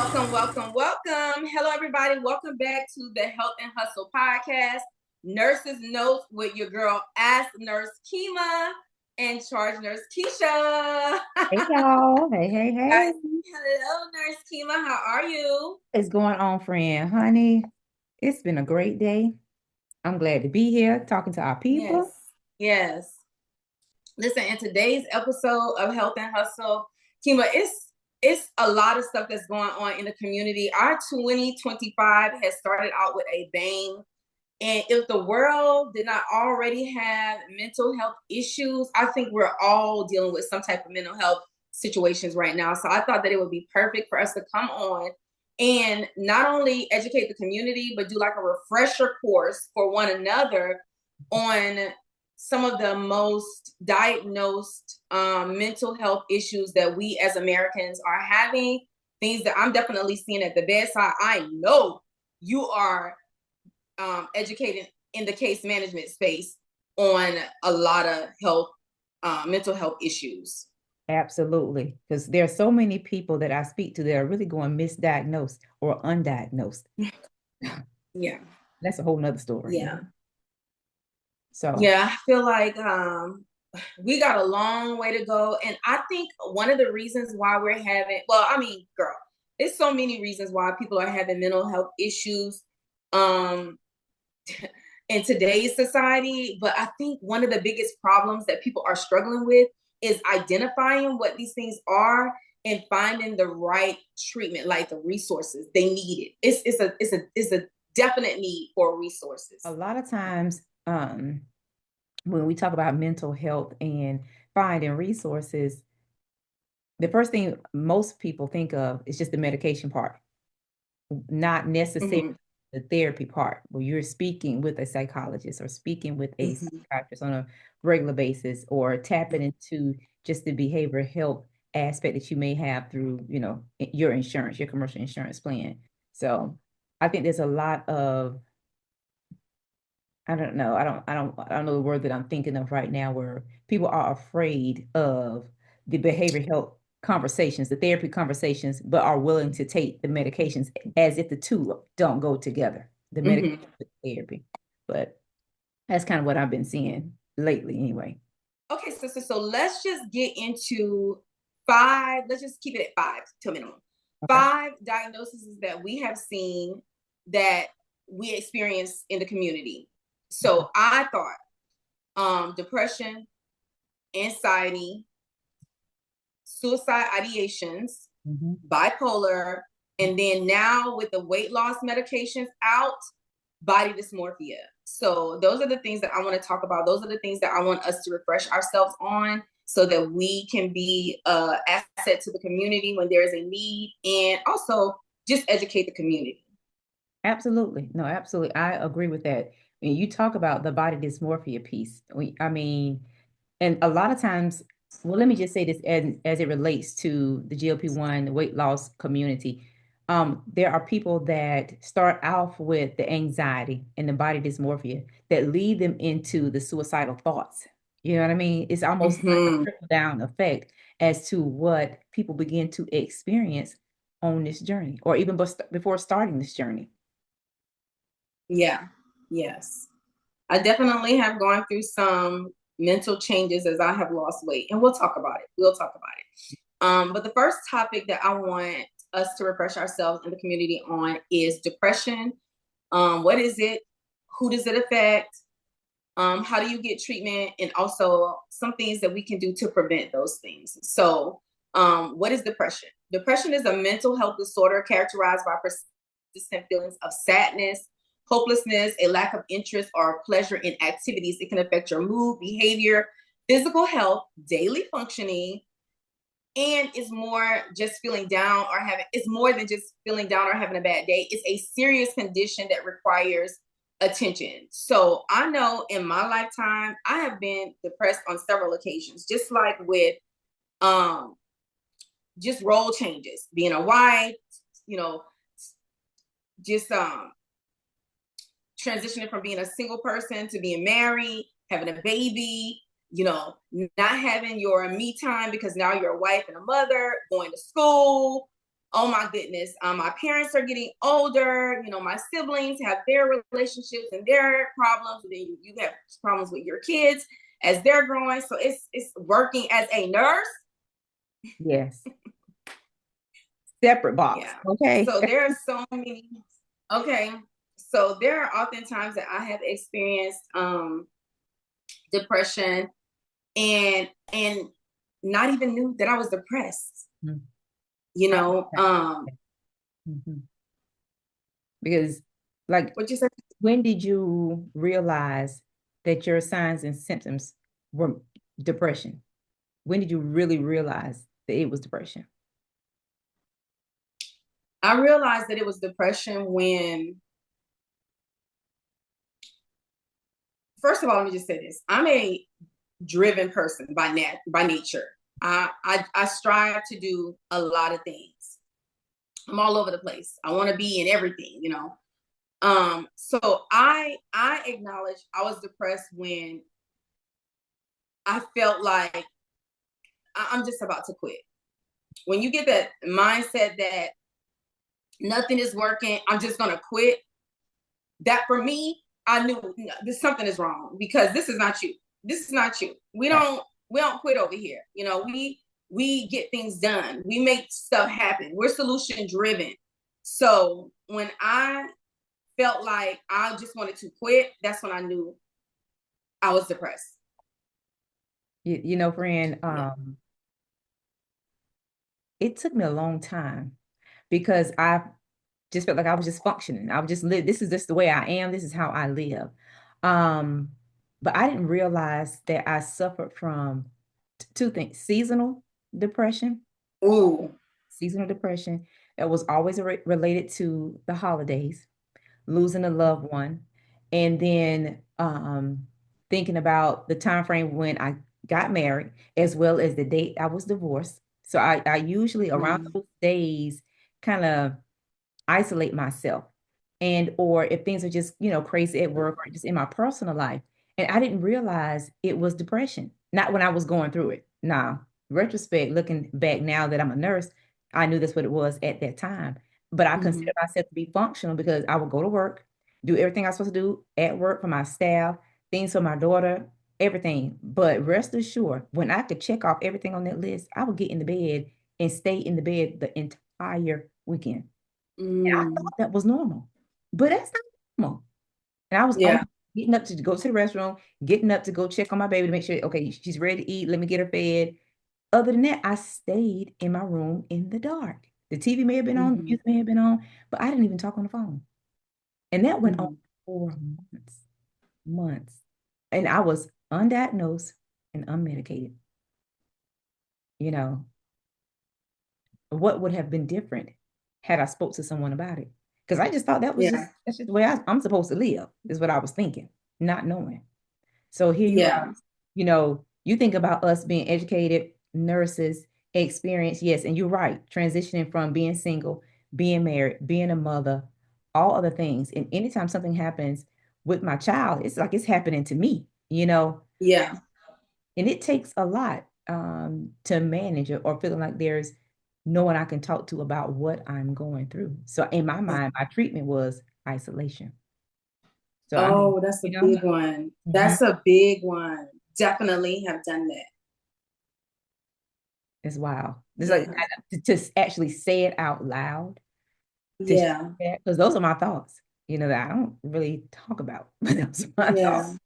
Welcome. Hello, everybody. Welcome back to the Health and Hustle podcast. Nurses Notes with your girl, Ask Nurse Kima and Charge Nurse Keisha. Hey y'all. Hey. Hello, Nurse Kima. How are you? What's going on, friend? Honey, it's been a great day. I'm glad to be here talking to our Yes. people. Yes. Listen, in today's episode of Health and Hustle, Kima, it's a lot of stuff that's going on in the community. Our 2025 has started out with a bang. And if the world did not already have mental health issues, I think we're all dealing with some type of mental health situations right now. So I thought that it would be perfect for us to come on and not only educate the community, but do like a refresher course for one another on some of the most diagnosed mental health issues that we as Americans are having, things that I'm definitely seeing at the bedside. I know you are educated in the case management space on a lot of mental health issues. Absolutely. Because there are so many people that I speak to that are really going misdiagnosed or undiagnosed. Yeah. That's a whole nother story. Yeah. So Yeah. I feel like we got a long way to go. And I think one of the reasons why we're having, well, I mean, girl, there's so many reasons why people are having mental health issues. In today's society. But I think one of the biggest problems that people are struggling with is identifying what these things are and finding the right treatment, like the resources they need. It's a definite need for resources. a lot of times, when we talk about mental health and finding resources, the first thing most people think of is just the medication part, not necessarily Mm-hmm. the therapy part where you're speaking with a psychologist or speaking with a Mm-hmm. psychiatrist on a regular basis or tapping into just the behavioral health aspect that you may have through, your insurance, your commercial insurance plan. So I think there's a lot of, I don't know, I don't know the word that I'm thinking of right now where people are afraid of the behavioral health conversations, the therapy conversations, but are willing to take the medications as if the two don't go together, the medication Mm-hmm. with therapy. But that's kind of what I've been seeing lately anyway. Okay, sister. So let's just get into five. Let's just keep it at five to a minimum. Okay. Five diagnoses that we have seen that we experience in the community. So I thought depression, anxiety, suicide ideations, Mhm. bipolar, and then now with the weight loss medications out, body dysmorphia. So those are the things that I want to talk about. Those are the things that I want us to refresh ourselves on so that we can be an asset to the community when there is a need, and also just educate the community. Absolutely. No, absolutely. I agree with that. When you talk about the body dysmorphia piece, I mean, and a lot of times, well, let me just say this as it relates to the GLP-1 the weight loss community. There are people that start off with the anxiety and the body dysmorphia that lead them into the suicidal thoughts. You know what I mean? It's almost like a Mm-hmm. trickle down effect as to what people begin to experience on this journey, or even before starting this journey. Yeah. Yes. I definitely have gone through some mental changes as I have lost weight, and we'll talk about it. We'll talk about it. But the first topic that I want us to refresh ourselves in the community on is depression. What is it? Who does it affect? How do you get treatment? And also some things that we can do to prevent those things. So, what is depression? Depression is a mental health disorder characterized by persistent feelings of sadness, hopelessness, a lack of interest or pleasure in activities. It can affect your mood, behavior, physical health, daily functioning, and it's more just feeling down or having it's more than just feeling down or having a bad day. It's a serious condition that requires attention. So I know in my lifetime I have been depressed on several occasions, just like with um just role changes, being a wife, you know, just transitioning from being a single person to being married, having a baby, not having your me time because now you're a wife and a mother, going to school, oh my goodness, my parents are getting older. You know, my siblings have their relationships and their problems. And then you have problems with your kids as they're growing. So it's working as a nurse. Yes. Separate box. Yeah. Okay. So there are so many. Okay. So there are often times that I have experienced depression and not even knew that I was depressed. Mhm. You I know, Mhm. Because, like, what you said? when did you realize that your signs and symptoms were depression? When did you really realize that it was depression? I realized that it was depression when, first of all, let me just say this: I'm a driven person by nature. I strive to do a lot of things. I'm all over the place. I want to be in everything, you know. So I acknowledge I was depressed when I felt like I'm just about to quit. When you get that mindset that nothing is working, I'm just gonna quit. That for me, I knew this something is wrong because this is not you. This is not you. Right. We don't quit over here. You know, we get things done. We make stuff happen. We're solution driven. So when I felt like I just wanted to quit, that's when I knew I was depressed. You know, friend, Yeah. it took me a long time because I just felt like I was just functioning. I would just live. This is just the way I am. This is how I live. Um, but I didn't realize that I suffered from two things: depression, Ooh. seasonal depression that was always related to the holidays, losing a loved one, and then thinking about the time frame when I got married, as well as the date I was divorced. So I usually around Mm, those days kind of isolate myself, and or if things are just crazy at work or just in my personal life, and I didn't realize it was depression, not when I was going through it. Now retrospect, looking back now that I'm a nurse, I knew that's what it was at that time, but I consider mhm, myself to be functional because I would go to work, do everything I was supposed to do at work for my staff, things for my daughter, everything. But rest assured, when I could check off everything on that list, I would get in the bed and stay in the bed the entire weekend. And I mm, thought that was normal, but that's not normal. And I was on yeah. getting up to go to the restroom, getting up to go check on my baby to make sure, okay, she's ready to eat. Let me get her fed. Other than that, I stayed in my room in the dark. The TV may have been on, the Mhm, music may have been on, but I didn't even talk on the phone. And that went on mhm, for months. And I was undiagnosed and unmedicated. You know, what would have been different had I spoke to someone about it? Because I just thought yeah. that's just the way I'm supposed to live, is what I was thinking, not knowing. So here you are, Yeah. you think about us being educated, nurses, experienced, yes, and you're right, transitioning from being single, being married, being a mother, all other things. And anytime something happens with my child, it's like it's happening to me. Yeah. And it takes a lot to manage it or feeling like there's no one I can talk to about what I'm going through. So in my mind, my treatment was isolation. So I mean, Oh, that's a you know, big one. mhm, That's a big one. Definitely have done that. it's wild. It's like Yeah. to actually say it out loud, to share Yeah. that, because those are my thoughts, that I don't really talk about, but those are my thoughts. Yeah.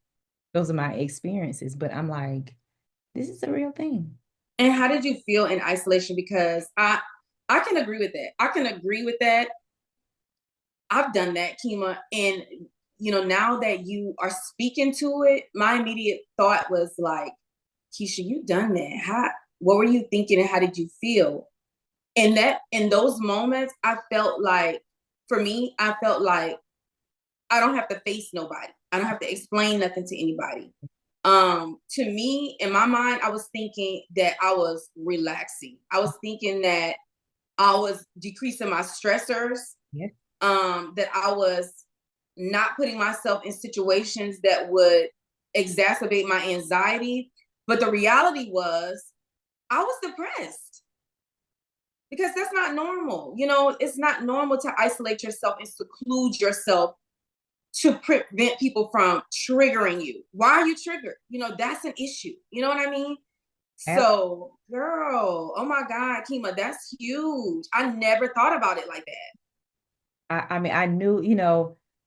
Those are my experiences. But I'm like, this is a real thing. And how did you feel in isolation? Because I can agree with that. I can agree with that. I've done that, Kima. And now that you are speaking to it, my immediate thought was like, Keisha, you done that. What were you thinking and how did you feel? And that in those moments, I felt like, for me, I felt like I don't have to face nobody. I don't have to explain nothing to anybody. To me, in my mind, I was thinking that I was relaxing. I was thinking that I was decreasing my stressors, Yes. that I was not putting myself in situations that would exacerbate my anxiety. But the reality was I was depressed. because that's not normal. You know, it's not normal to isolate yourself and seclude yourself to prevent people from triggering you. Why are you triggered? You know, that's an issue. You know what I mean? So, girl, oh my God, Kima, that's huge. I never thought about it like that. I mean, I knew,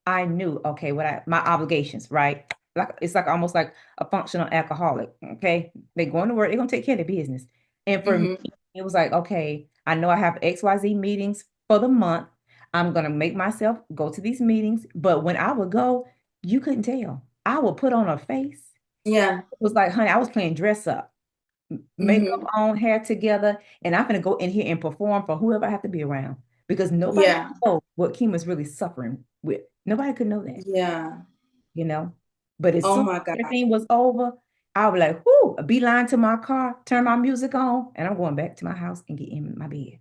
I knew, okay, my obligations, right? Like it's like almost like a functional alcoholic. Okay. They going to work, they're gonna take care of their business. And for me, Mm-hmm. it was like, okay, I know I have XYZ meetings for the month. I'm gonna make myself go to these meetings. But when I would go, you couldn't tell. I would put on a face. Yeah. It was like, honey, I was playing dress up, makeup Mm-hmm. on, hair together, and I'm gonna go in here and perform for whoever I have to be around because nobody Yeah. knows what Kima's really suffering with. Nobody could know that, Yeah. you know. But as Oh soon my as God. everything was over, I was like, whoo, a beeline to my car, turn my music on, and I'm going back to my house and get in my bed.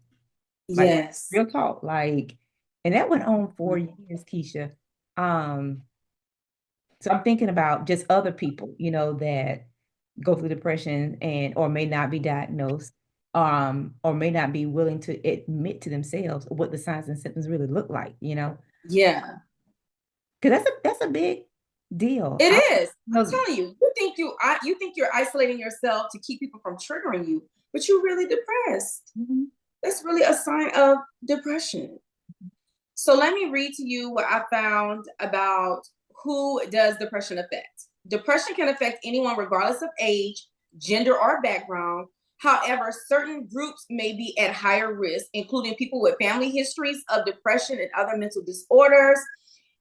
Like Yes. real talk. Like, and that went on 4 years, Keisha. Um, so I'm thinking about just other people, that go through depression and or may not be diagnosed, or may not be willing to admit to themselves what the signs and symptoms really look like. Yeah. Because that's a big deal. It I is. I'm know. telling you. You think you're isolating yourself to keep people from triggering you, but you're really depressed. Mhm. That's really a sign of depression. So let me read to you what I found about who does depression affect. Depression can affect anyone regardless of age, gender, or background. However, certain groups may be at higher risk, including people with family histories of depression and other mental disorders,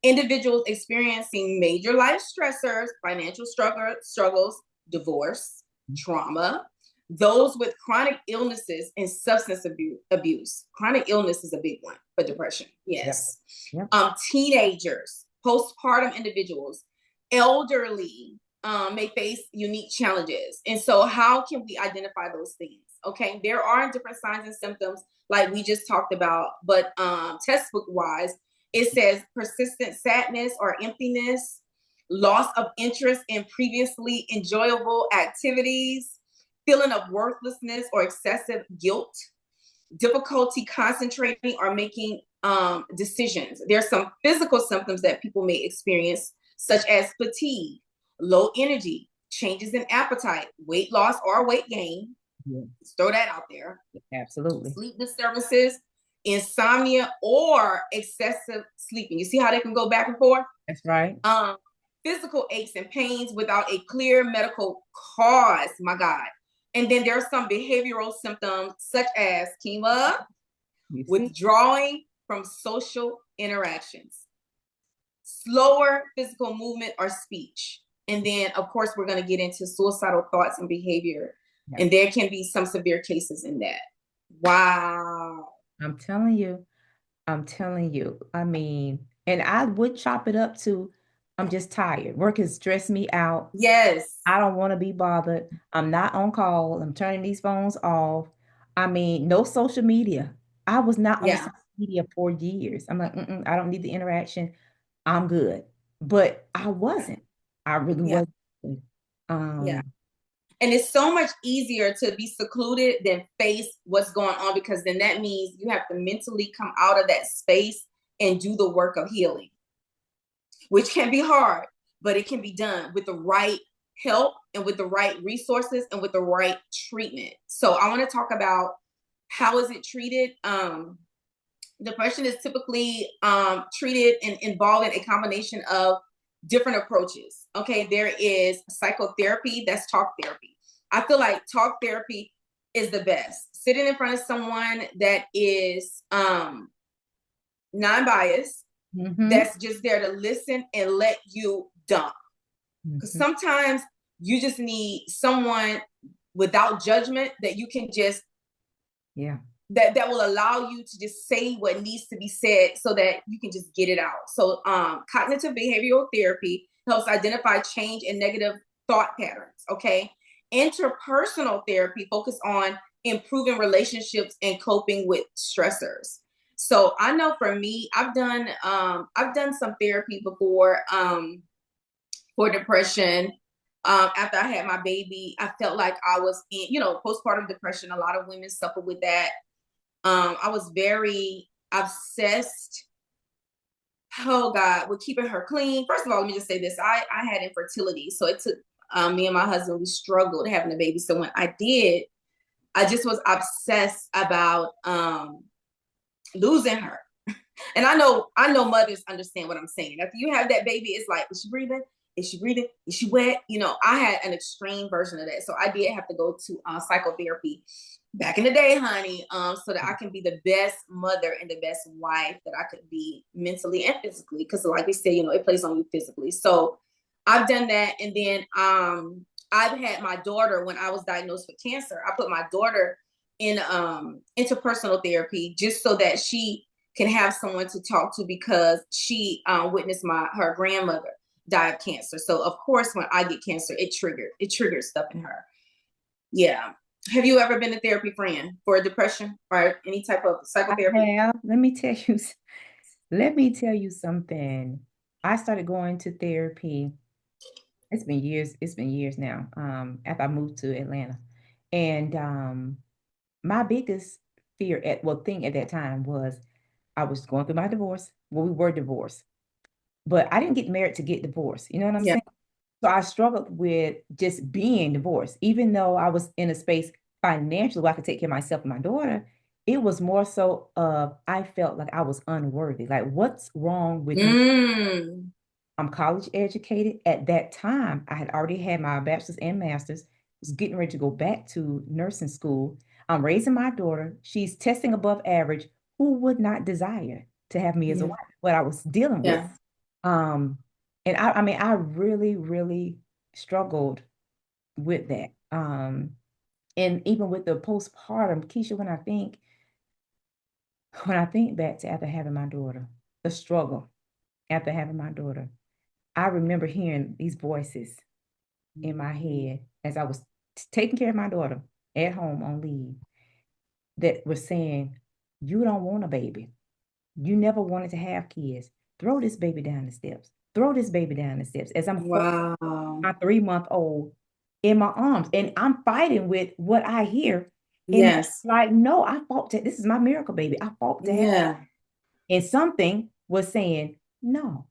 individuals experiencing major life stressors, financial struggles, divorce, trauma, those with chronic illnesses and substance abuse. Chronic illness is a big one for depression. Yep. Yes. Yep. Teenagers, postpartum individuals, elderly may face unique challenges. And so, how can we identify those things? Okay, there are different signs and symptoms, like we just talked about, but textbook wise, it says persistent sadness or emptiness, loss of interest in previously enjoyable activities, feeling of worthlessness or excessive guilt, difficulty concentrating or making decisions. There's some physical symptoms that people may experience, such as fatigue, low energy, changes in appetite, weight loss or weight gain. Yeah. Let's throw that out there. Absolutely. Sleep disturbances, insomnia, or excessive sleeping. You see how they can go back and forth? That's right. Um, Physical aches and pains without a clear medical cause, my God. And then there are some behavioral symptoms such as chemo, You see? withdrawing from social interactions, slower physical movement or speech. And then, of course, we're going to get into suicidal thoughts and behavior. Yeah. And there can be some severe cases in that. Wow. I'm telling you. I'm telling you. I mean, and I would chop it up to I'm just tired. Work has stressed me out. Yes. I don't want to be bothered. I'm not on call. I'm turning these phones off. I mean, no social media. I was not on Yeah. social media for years. I'm like, I don't need the interaction. I'm good. But I wasn't. I really Yeah. wasn't. Yeah. Um, And it's so much easier to be secluded than face what's going on, because then that means you have to mentally come out of that space and do the work of healing, which can be hard, but it can be done with the right help and with the right resources and with the right treatment. So I want to talk about how is it treated. Depression is typically treated and involving a combination of different approaches. Okay, there is psychotherapy, that's talk therapy. I feel like talk therapy is the best. Sitting in front of someone that is non-biased, mhm, that's just there to listen and let you dump. Because mhm. sometimes you just need someone without judgment that you can just Yeah. that will allow you to just say what needs to be said so that you can just get it out. So cognitive behavioral therapy helps identify change in negative thought patterns. Okay. Interpersonal therapy focus on improving relationships and coping with stressors. So I know for me, I've done some therapy before for depression. After I had my baby, I felt like I was in, postpartum depression. A lot of women suffer with that. I was very obsessed, oh God, with keeping her clean. First of all, let me just say this. I had infertility. So it took me and my husband, we struggled having a baby. So when I did, I just was obsessed about losing her. And I know mothers understand what I'm saying. After you have that baby, it's like, is she breathing? Is she breathing? Is she wet? I had an extreme version of that. So I did have to go to psychotherapy back in the day, honey, so that I can be the best mother and the best wife that I could be mentally and physically. Because like we say, it plays on you physically. So I've done that. And then I've had my daughter when I was diagnosed with cancer. I put my daughter in interpersonal therapy just so that she can have someone to talk to because she witnessed her grandmother die of cancer. So of course, when I get cancer, it triggered stuff in her. Yeah. Have you ever been to therapy, friend, for depression or any type of I psychotherapy? have. Let me tell you, let me tell you something. I started going to therapy. It's been years now. After I moved to Atlanta. And my biggest fear thing at that time was I was going through my divorce. Well, we were divorced, but I didn't get married to get divorced. You know what I'm Yeah. saying? So I struggled with just being divorced, even though I was in a space financially where I could take care of myself and my daughter. It was more so I felt like I was unworthy. Like, what's wrong with me? Mm. I'm college educated. At that time, I had already had my bachelor's and master's, was getting ready to go back to nursing school. I'm raising my daughter. She's testing above average. Who would not desire to have me as a Yeah. wife? What I was dealing with. Yeah. Um, and I mean, I really, really struggled with that. And even with the postpartum, Keisha, when I think back to after having my daughter, the struggle after having my daughter, I remember hearing these voices in my head as I was taking care of my daughter at home on leave that were saying, "You don't want a baby. You never wanted to have kids. Throw this baby down the steps. Throw this baby down the steps." As I'm holding Wow. my 3 month old in my arms, and I'm fighting with what I hear. And Yes. like, no, I fought to, this is my miracle baby. I fought to have, Yeah. and something was saying, no,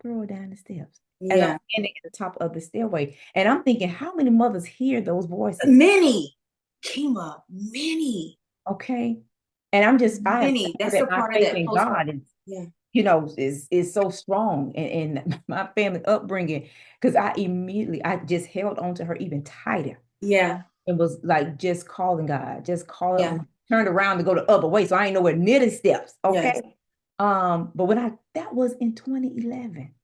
throw her down the steps. As I'm Yeah. standing at the top of the stairway. And I'm thinking, how many mothers hear those voices? Many. Kima, many. Okay. And I am Many. thankful That's that a my part of faith that in postpartum. God is, Yeah. is so strong and my family upbringing, because I just held on to her even tighter. Yeah. It was like just calling God, just calling Yeah. on, turned around to go the other way. So I ain't nowhere near the steps. Yes. Okay. But that was in 2011.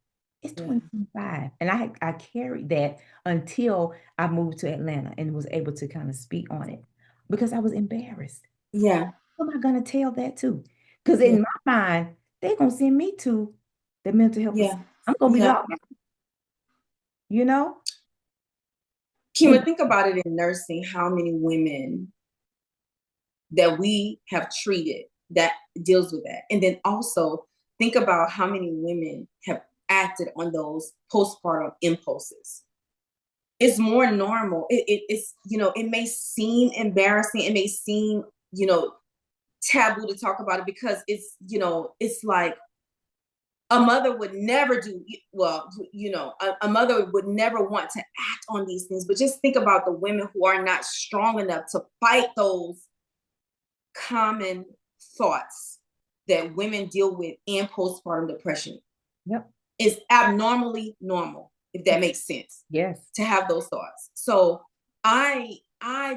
It's Yeah. 2025. And I carried that until I moved to Atlanta and was able to kind of speak on it because I was embarrassed. Yeah. Who am I gonna tell that to? Because Yeah. in my mind, they're gonna send me to the mental health Yeah. facility. I'm gonna be Yeah. locked out, you know? Kima, And think about it in nursing, how many women that we have treated that deals with that. And then also think about how many women have acted on those postpartum impulses. It's more normal. It may seem embarrassing. It may seem, taboo to talk about it because it's like a mother would never do well, a mother would never want to act on these things, but just think about the women who are not strong enough to fight those common thoughts that women deal with in postpartum depression. yep. Is abnormally normal, if that makes sense, Yes. to have those thoughts. So I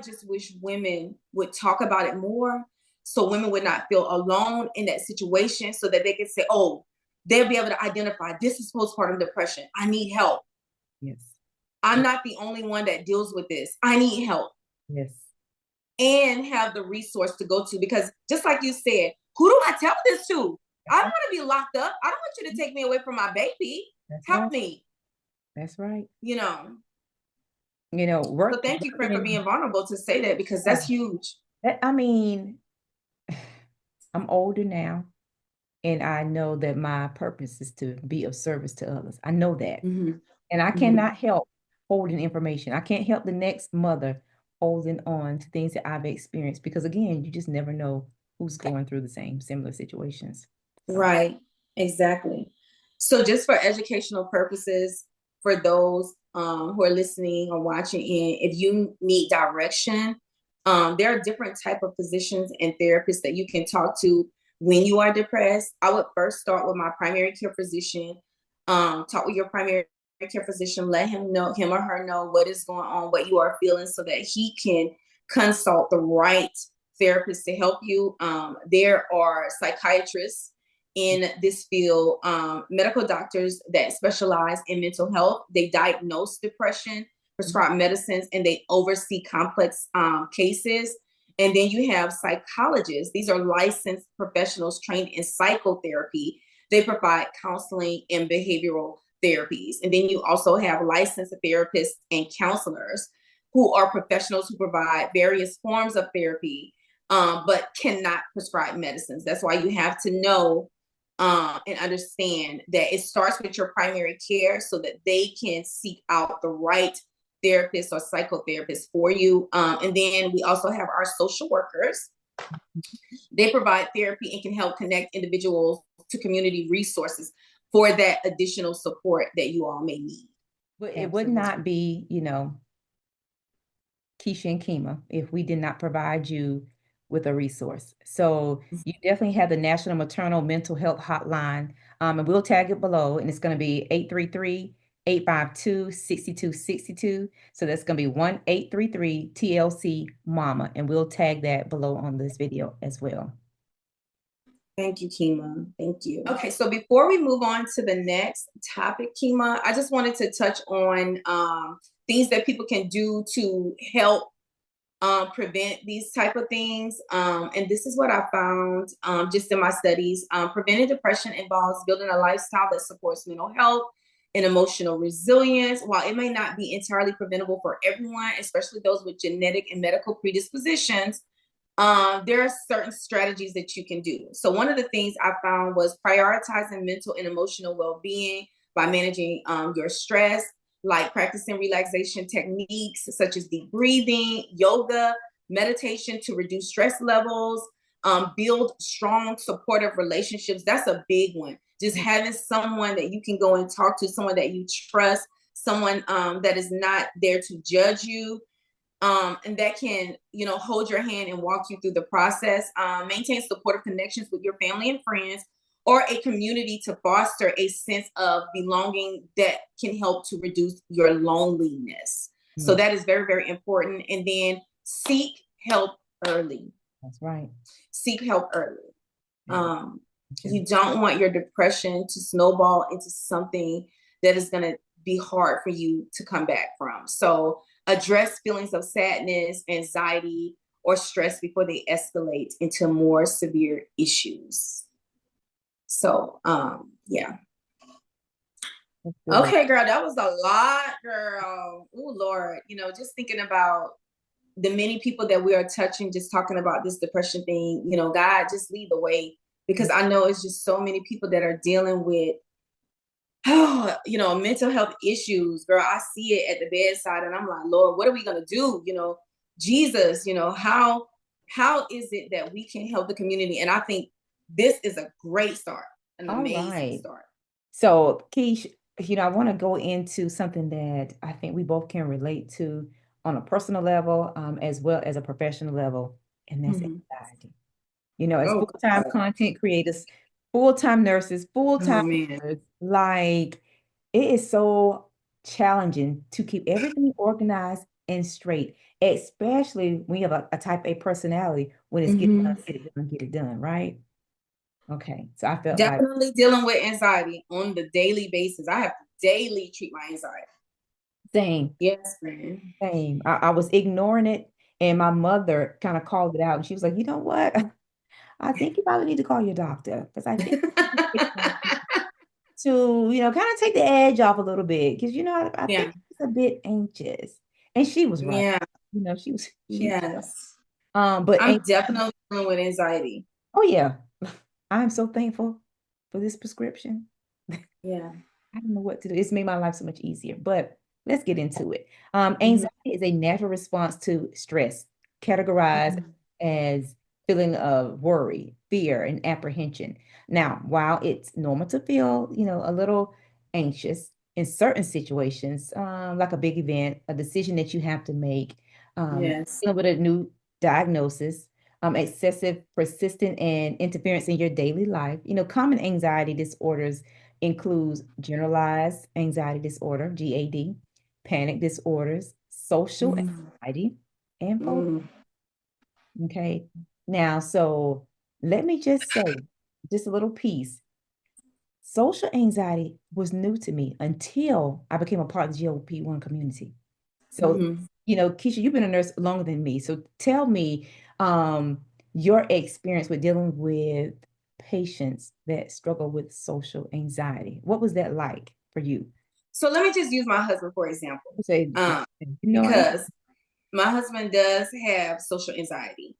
just wish women would talk about it more so women would not feel alone in that situation so that they could say, oh, they'll be able to identify this is postpartum depression. I need help. Yes. I'm not the only one that deals with this. I need help. Yes. And have the resource to go to because just like you said, who do I tell this to? I That's don't right. want to be locked up. I don't want you to take me away from my baby. That's Help right. me, That's right. you know. So thank you, Working friend, for in, being vulnerable to say that because yeah. that's huge. I mean, I'm older now, and I know that my purpose is to be of service to others. I know that. Mm-hmm. And I Mm-hmm. cannot help holding information. I can't help the next mother holding on to things that I've experienced because, again, you just never know who's going through the same similar situations. So Right, exactly. So, just for educational purposes, for those who are listening or watching in, if you need direction, there are different type of physicians and therapists that you can talk to when you are depressed. I would first start with my primary care physician. Talk with your primary care physician, let him or her know what is going on, what you are feeling, so that he can consult the right therapist to help you. There are psychiatrists in this field, medical doctors that specialize in mental health. They diagnose depression, prescribe medicines, and they oversee complex cases. And then you have psychologists. These are licensed professionals trained in psychotherapy. They provide counseling and behavioral therapies. And then you also have licensed therapists and counselors who are professionals who provide various forms of therapy, but cannot prescribe medicines. That's why you have to know and understand that it starts with your primary care so that they can seek out the right therapist or psychotherapist for you. And then we also have our social workers. They provide therapy and can help connect individuals to community resources for that additional support that you all may need. but it would not be, Keisha and Kima if we did not provide you with a resource. So you definitely have the National Maternal Mental Health Hotline, and we'll tag it below, and it's going to be 833-852-6262. So that's going to be 1-833-TLC-MAMA, and we'll tag that below on this video as well. Thank you, Kima. Thank you. Okay, so before we move on to the next topic, Kima, I just wanted to touch on things that people can do to help prevent these type of things. And this is what I found just in my studies. Preventing depression involves building a lifestyle that supports mental health and emotional resilience. While it may not be entirely preventable for everyone, especially those with genetic and medical predispositions, there are certain strategies that you can do. So one of the things I found was prioritizing mental and emotional well-being by managing your stress, like practicing relaxation techniques such as deep breathing, yoga, meditation to reduce stress levels, build strong supportive relationships. That's a big one. Just having someone that you can go and talk to, someone that you trust, someone that is not there to judge you, and that can, hold your hand and walk you through the process. Maintain supportive connections with your family and friends, or a community to foster a sense of belonging that can help to reduce your loneliness. So that is very, very important. And then seek help early. That's right. Seek help early. You don't want your depression to snowball into something that is going to be hard for you to come back from. So address feelings of sadness, anxiety, or stress before they escalate into more severe issues. So, yeah. Okay, girl, that was a lot, girl. Oh, Lord. Just thinking about the many people that we are touching, just talking about this depression thing, God, just lead the way, because I know it's just so many people that are dealing with, mental health issues. Girl, I see it at the bedside and I'm like, Lord, what are we going to do? Jesus, how is it that we can help the community? And I think this is a great start, an amazing start. So, Keish, I want to go into something that I think we both can relate to on a personal level, as well as a professional level, and that's anxiety. As full-time content creators, full-time nurses, full-time workers, like it is so challenging to keep everything organized and straight, especially when you have a type A personality. When it's get done, get it done, get it done, right? Okay, so I felt definitely dealing with anxiety on the daily basis. I have to daily treat my anxiety. Same. Yes, man. Same. I was ignoring it, and my mother kind of called it out, and she was like, "You know what? I think you probably need to call your doctor because I think to, kind of take the edge off a little bit because, I think it's a bit anxious." And she was right. Yeah. She was. Yes. But I'm definitely dealing with anxiety. Oh yeah, I'm so thankful for this prescription. Yeah. I don't know what to do. It's made my life so much easier, but let's get into it. Anxiety is a natural response to stress, categorized as feeling of worry, fear, and apprehension. Now, while it's normal to feel, a little anxious in certain situations, like a big event, a decision that you have to make, Yes. dealing with a new diagnosis, excessive, persistent, and interference in your daily life, common anxiety disorders includes generalized anxiety disorder, GAD, panic disorders, social Mm, anxiety, and phobia. mm, Okay. Now, so let me just say, just a little piece. Social anxiety was new to me until I became a part of the GLP-1 community. So, mhm. Keisha, you've been a nurse longer than me. So tell me your experience with dealing with patients that struggle with social anxiety. What was that like for you? So let me just use my husband for example, Say, um, I know. because my husband does have social anxiety.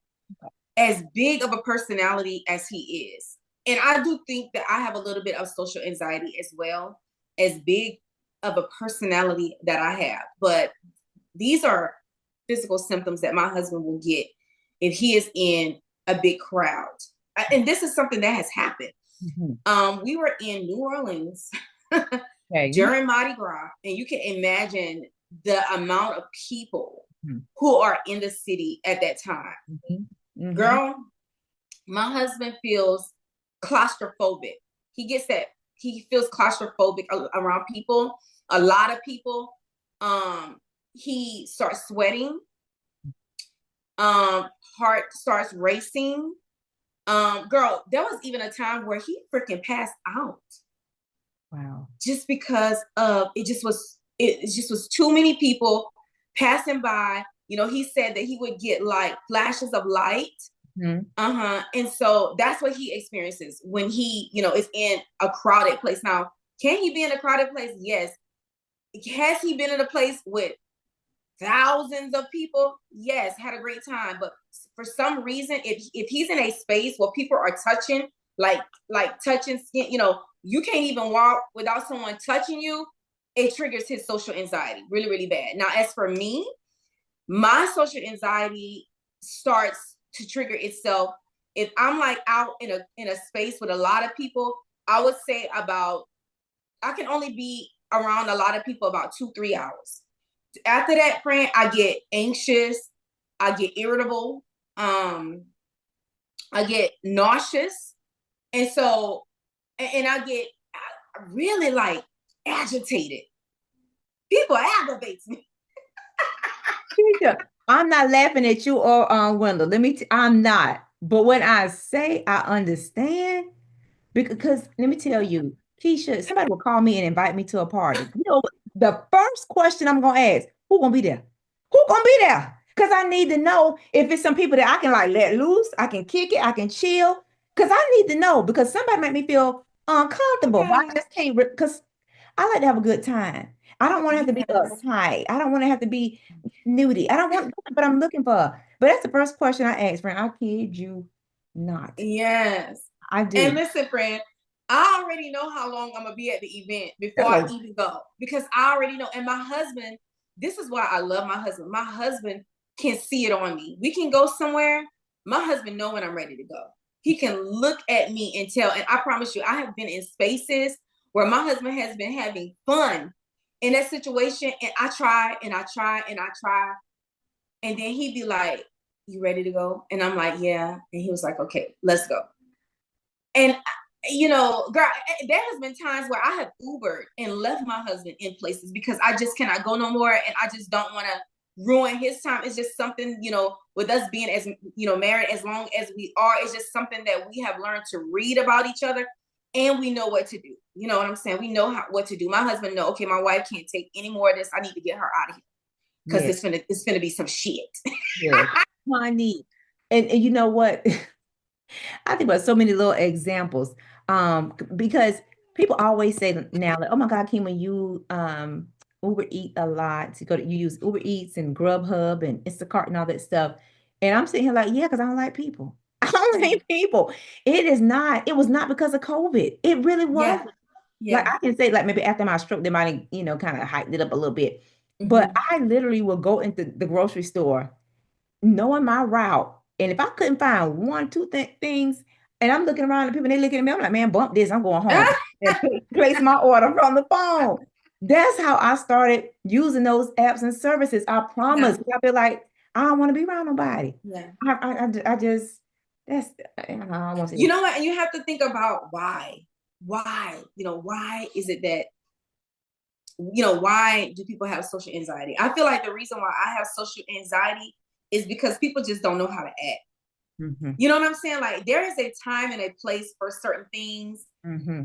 As big of a personality as he is, and I do think that I have a little bit of social anxiety as well, as big of a personality that I have. But these are physical symptoms that my husband will get if he is in a big crowd. And this is something that has happened. Mhm. We were in New Orleans Okay. during Mardi Gras, and you can imagine the amount of people Mhm. who are in the city at that time. Mhm. Mhm. Girl, my husband feels claustrophobic. He feels claustrophobic around people, a lot of people. He starts sweating. Heart starts racing. Girl, there was even a time where he freaking passed out Wow. just because of it just was too many people passing by. He said that he would get like flashes of light. Mhm. Uh-huh. And so that's what he experiences when he, is in a crowded place. Now, can he be in a crowded place? Yes. Has he been in a place with thousands of people? Yes, had a great time. But for some reason, if he's in a space where people are touching, like touching skin, you can't even walk without someone touching you, it triggers his social anxiety really, really bad. Now, as for me, my social anxiety starts to trigger itself if I'm like out in a space with a lot of people. I would say about I can only be around a lot of people about 2-3 hours. After that, friend, I get anxious, I get irritable, I get nauseous, and so and I get really like agitated. People aggravates me. Keisha, I'm not laughing at you or Wendell. I'm not. But when I say I understand, because let me tell you, Keisha, somebody will call me and invite me to a party. The first question I'm gonna ask, who gonna be there? Who gonna be there? Because I need to know if it's some people that I can like let loose, I can kick it, I can chill. Because I need to know because somebody make me feel uncomfortable. But I Okay. just can't because I like to have a good time. I don't want to have to be Yes. uptight. I don't want to have to be nudie. I don't want what I'm looking for. But that's the first question I ask, friend. I kid you not. Yes. I And do. listen, friend, I already know how long I'm gonna be at the event before I Oh, even go because I already know. And my husband, this is why I love my husband. My husband can see it on me. We can go somewhere. My husband know when I'm ready to go. He can look at me and tell. And I promise you, I have been in spaces where my husband has been having fun in that situation, and I try and I try and I try, and then he'd be like, "You ready to go?" And I'm like, "Yeah." And he was like, "Okay, let's go." And girl, there has been times where I have Ubered and left my husband in places because I just cannot go no more, and I just don't want to ruin his time. It's just something, with us being as married as long as we are, it's just something that we have learned to read about each other, and we know what to do. You know what I'm saying? We know what to do. My husband know, okay, my wife can't take any more of this. I need to get her out of here because yeah, it's gonna be some shit. yeah. Honey. And you know what? I think about so many little examples. Because people always say now, like, oh my God, Kim, when you Uber eat a lot, you use Uber Eats and Grubhub and Instacart and all that stuff. And I'm sitting here like, yeah, because I don't like people. I don't Yeah, like people. It was not because of COVID. It really yeah, wasn't. Like yeah. I can say, like maybe after my stroke, they might, kind of hyped it up a little bit. But Mm-hmm. I literally will go into the grocery store knowing my route And if I couldn't find one, two things, and I'm looking around at people and they looking at me, I'm like, man, bump this. I'm going home and place my order from the phone. That's how I started using those apps and services. I Yeah. promise. I feel like I don't want to be around nobody. Yeah. I just that's I don't want to You say know what? And you have to think about why. Why? Why is it that, why do people have social anxiety? I feel like the reason why I have social anxiety is because people just don't know how to act. hmm You know what I'm saying? Like there is a time and a place for certain things,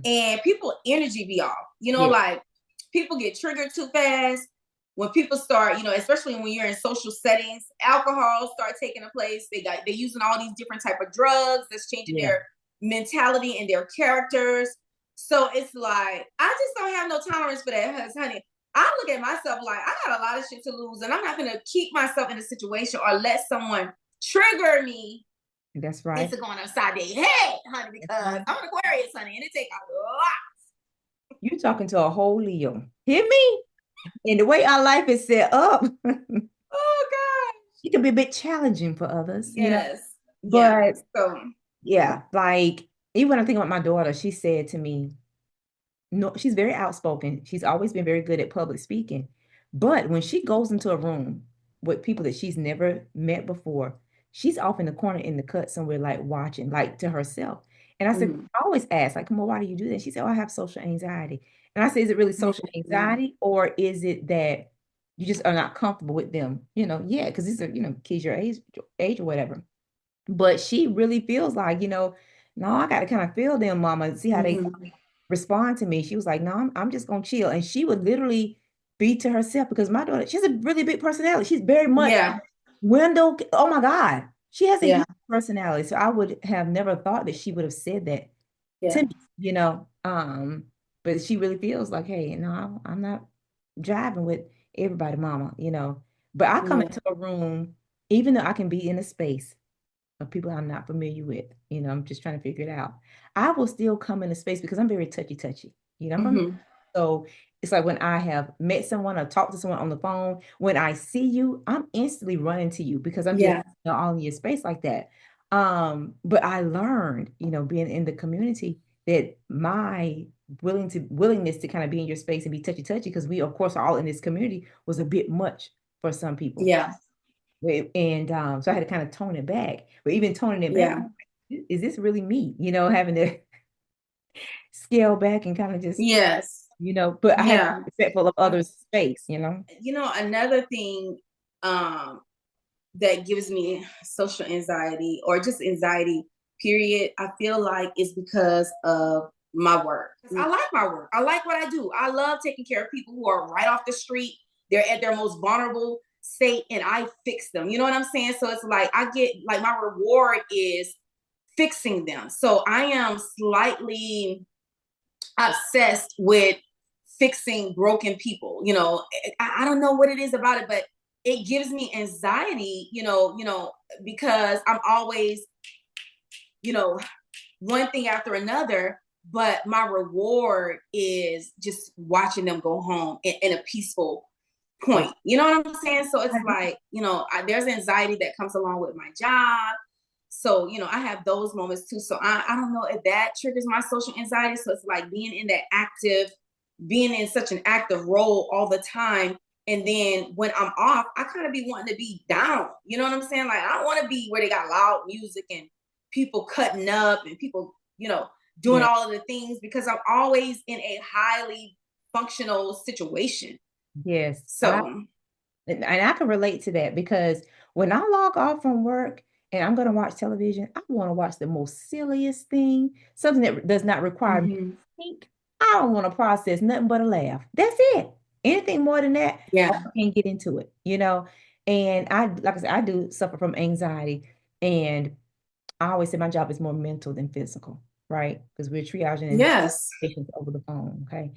and people energy be off. Yeah, Like people get triggered too fast when people start, especially when you're in social settings. Alcohol start taking a place. They're using all these different type of drugs that's changing yeah. their mentality and their characters. So it's like I just don't have no tolerance for that, honey. I look at myself like I got a lot of shit to lose, and I'm not gonna keep myself in a situation or let someone trigger me That's right. into going upside their head, honey, That's because right. I'm an Aquarius, honey, and it take a lot. You talking to a whole Leo. Hear me? And the way our life is set up, Oh God. it can be a bit challenging for others, Yes. Yeah. But So. yeah, like even when I think about my daughter, she said to me, no, she's very outspoken. She's always been very good at public speaking. But when she goes into a room with people that she's never met before, she's off in the corner in the cut somewhere, like watching, like to herself. And I said, Mhm. I always ask, like, come on, why do you do that? She said, oh, I have social anxiety. And I said, is it really social Mhm. anxiety or is it that you just are not comfortable with them? Yeah, because these are, kids your age or whatever. But she really feels like, no, I got to kind of feel them, mama, see how they Mhm. respond to me. She was like, no, I'm just gonna chill. And she would literally be to herself because my daughter, she has a really big personality. She's very much Yeah. oh my God. She has a Yeah. huge personality. So I would have never thought that she would have said that to Yeah. me, but she really feels like, hey, no, I'm not driving with everybody, mama. But I come Yeah. into a room, even though I can be in a space of people I'm not familiar with. I'm just trying to figure it out. I will still come into space because I'm very touchy. I'm from Mhm. so it's like when I have met someone or talked to someone on the phone, when I see you, I'm instantly running to you because I'm just Yeah. all in your space like that. But I learned, being in the community that my willingness to kind of be in your space and be touchy, because we of course are all in this community was a bit much for some people. Yeah. And so I had to kind of tone it back. But even toning it back, Yeah. is this really me? Having to scale back and kind of just, Yes. but I had to be Yeah. respectful of others' space. Another thing um that gives me social anxiety or just anxiety, period, I feel like is because of my work. 'Cause I like my work. I like what I do. I love taking care of people who are right off the street. They're at their most vulnerable state and I fix them. You know what I'm saying? So it's like I get like my reward is fixing them. So I am slightly obsessed with fixing broken people. I don't know what it is about it, but it gives me anxiety, because I'm always, you know, one thing after another, but my reward is just watching them go home in a peaceful Yeah. point. You know what I'm saying? So it's I do. like, there's anxiety that comes along with my job. So, I have those moments too. So I don't know if that triggers my social anxiety. So it's like being in such an active role all the time. And then when I'm off, I kind of be wanting to be down. You know what I'm saying? Like I don't want to be where they got loud music and people cutting up and people, doing Yeah. all of the things because I'm always in a highly functional situation. Yes. So, And I can relate to that because when I log off from work and I'm going to watch television, I want to watch the most silliest thing, something that does not require me to mhm, think. I don't want to process nothing but a laugh. That's it. Anything more than that, oh, yeah, I can't get into it. And like I said, I do suffer from anxiety. And I always say my job is more mental than physical, right? Because we're triaging and yes, patients over the phone, okay?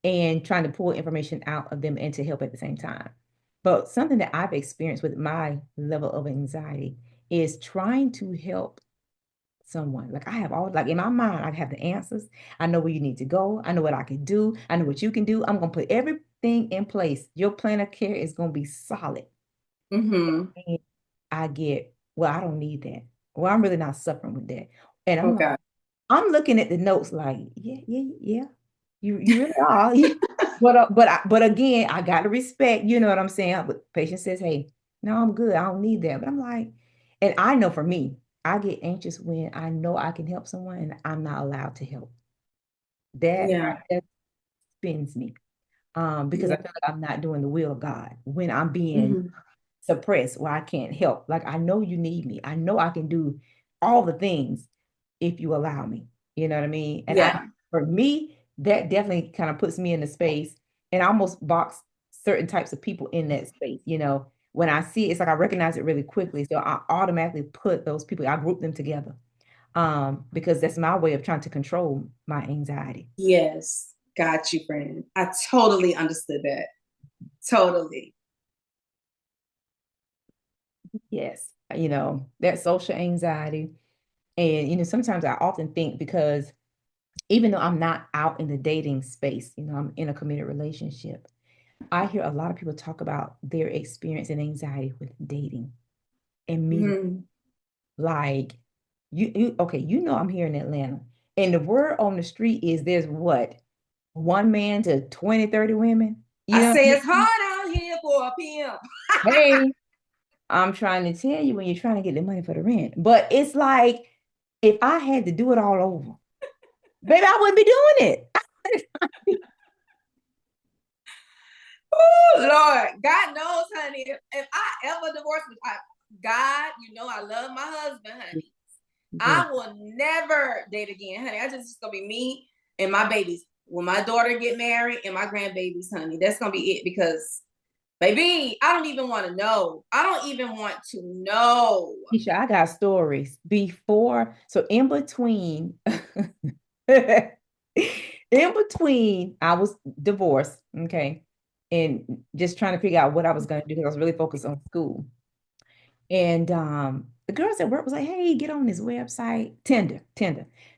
And trying to pull information out of them and to help at the same time. But something that I've experienced with my level of anxiety is trying to help someone. Like I have all, like in my mind, I have the answers. I know where you need to go. I know what I can do. I know what you can do. I'm going to put everything in place. Your plan of care is going to be solid. hmm And I get well, I don't need that. Well, I'm really not suffering with that. And I'm like, Okay. I'm looking at the notes like, yeah, yeah, yeah. You really are. But again, I gotta respect, you know what I'm saying? But patient says, hey, no, I'm good. I don't need that. But I'm like, and I know for me, I get anxious when I know I can help someone and I'm not allowed to help. Yeah. That spins me. Because I Yeah. feel like I'm not doing the will of God when I'm being Hmm. suppressed where I can't help. Like I know you need me. I know I can do all the things if you allow me. You know what I mean? And I, Yeah. for me, that definitely kind of puts me in the space and I almost box certain types of people in that space. You know, when I see it, it's like I recognize it really quickly. So I automatically put those people, I group them together. Because that's my way of trying to control my anxiety. Yes. Got you, friend. I totally understood that. Totally. Yes. You know, that social anxiety. And, sometimes I often think because even though I'm not out in the dating space, I'm in a committed relationship, I hear a lot of people talk about their experience and anxiety with dating and meeting. Mhm. Like, okay, I'm here in Atlanta, and the word on the street is there's what, one man to 20, 30 women. You I know what say I it's mean? hard out here for a pimp. Hey, I'm trying to tell you when you're trying to get the money for the rent. But it's like, if I had to do it all over, baby, I wouldn't be doing it. Oh, Lord, God knows, honey. If I ever divorce, God, I love my husband, honey. Yeah. I will never date again, honey. It's gonna be me and my babies. When my daughter get married and my grandbabies, honey, that's gonna be it. Because, baby, I don't even want to know. I don't even want to know. Keisha, I got stories before. So in between, in between, I was divorced, okay, and just trying to figure out what I was going to do because I was really focused on school. And the girls at work was like, "Hey, get on this website, Tinder,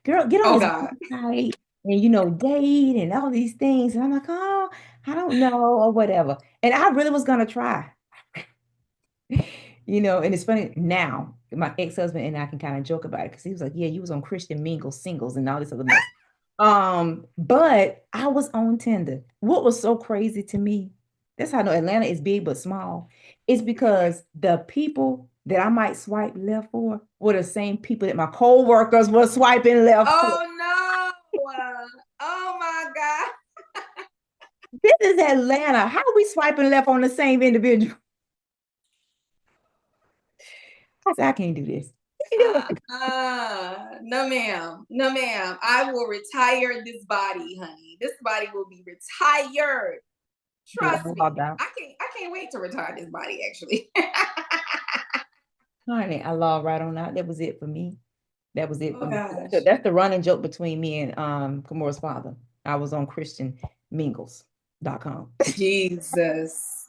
girl, get on Oh this God. website and date and all these things." And I'm like, "Oh, I don't know or whatever." And I really was gonna try. And it's funny now, my ex-husband and I can kind of joke about it because he was like, yeah, you was on Christian Mingle singles and all this other mess. But I was on Tinder. What was so crazy to me, that's how I know Atlanta is big but small, is because the people that I might swipe left for were the same people that my co-workers were swiping left for. Oh no. Oh my God. This is Atlanta. How are we swiping left on the same individual? I said, I can't do this. No, ma'am. No, ma'am. I will retire this body, honey. This body will be retired. Yeah, Trust I me. logged out. I can't wait to retire this body, actually. Honey, I logged right on out. That was it for me. That was it for Oh me. gosh. That's the running joke between me and Kamor's father. I was on ChristianMingles.com. Jesus.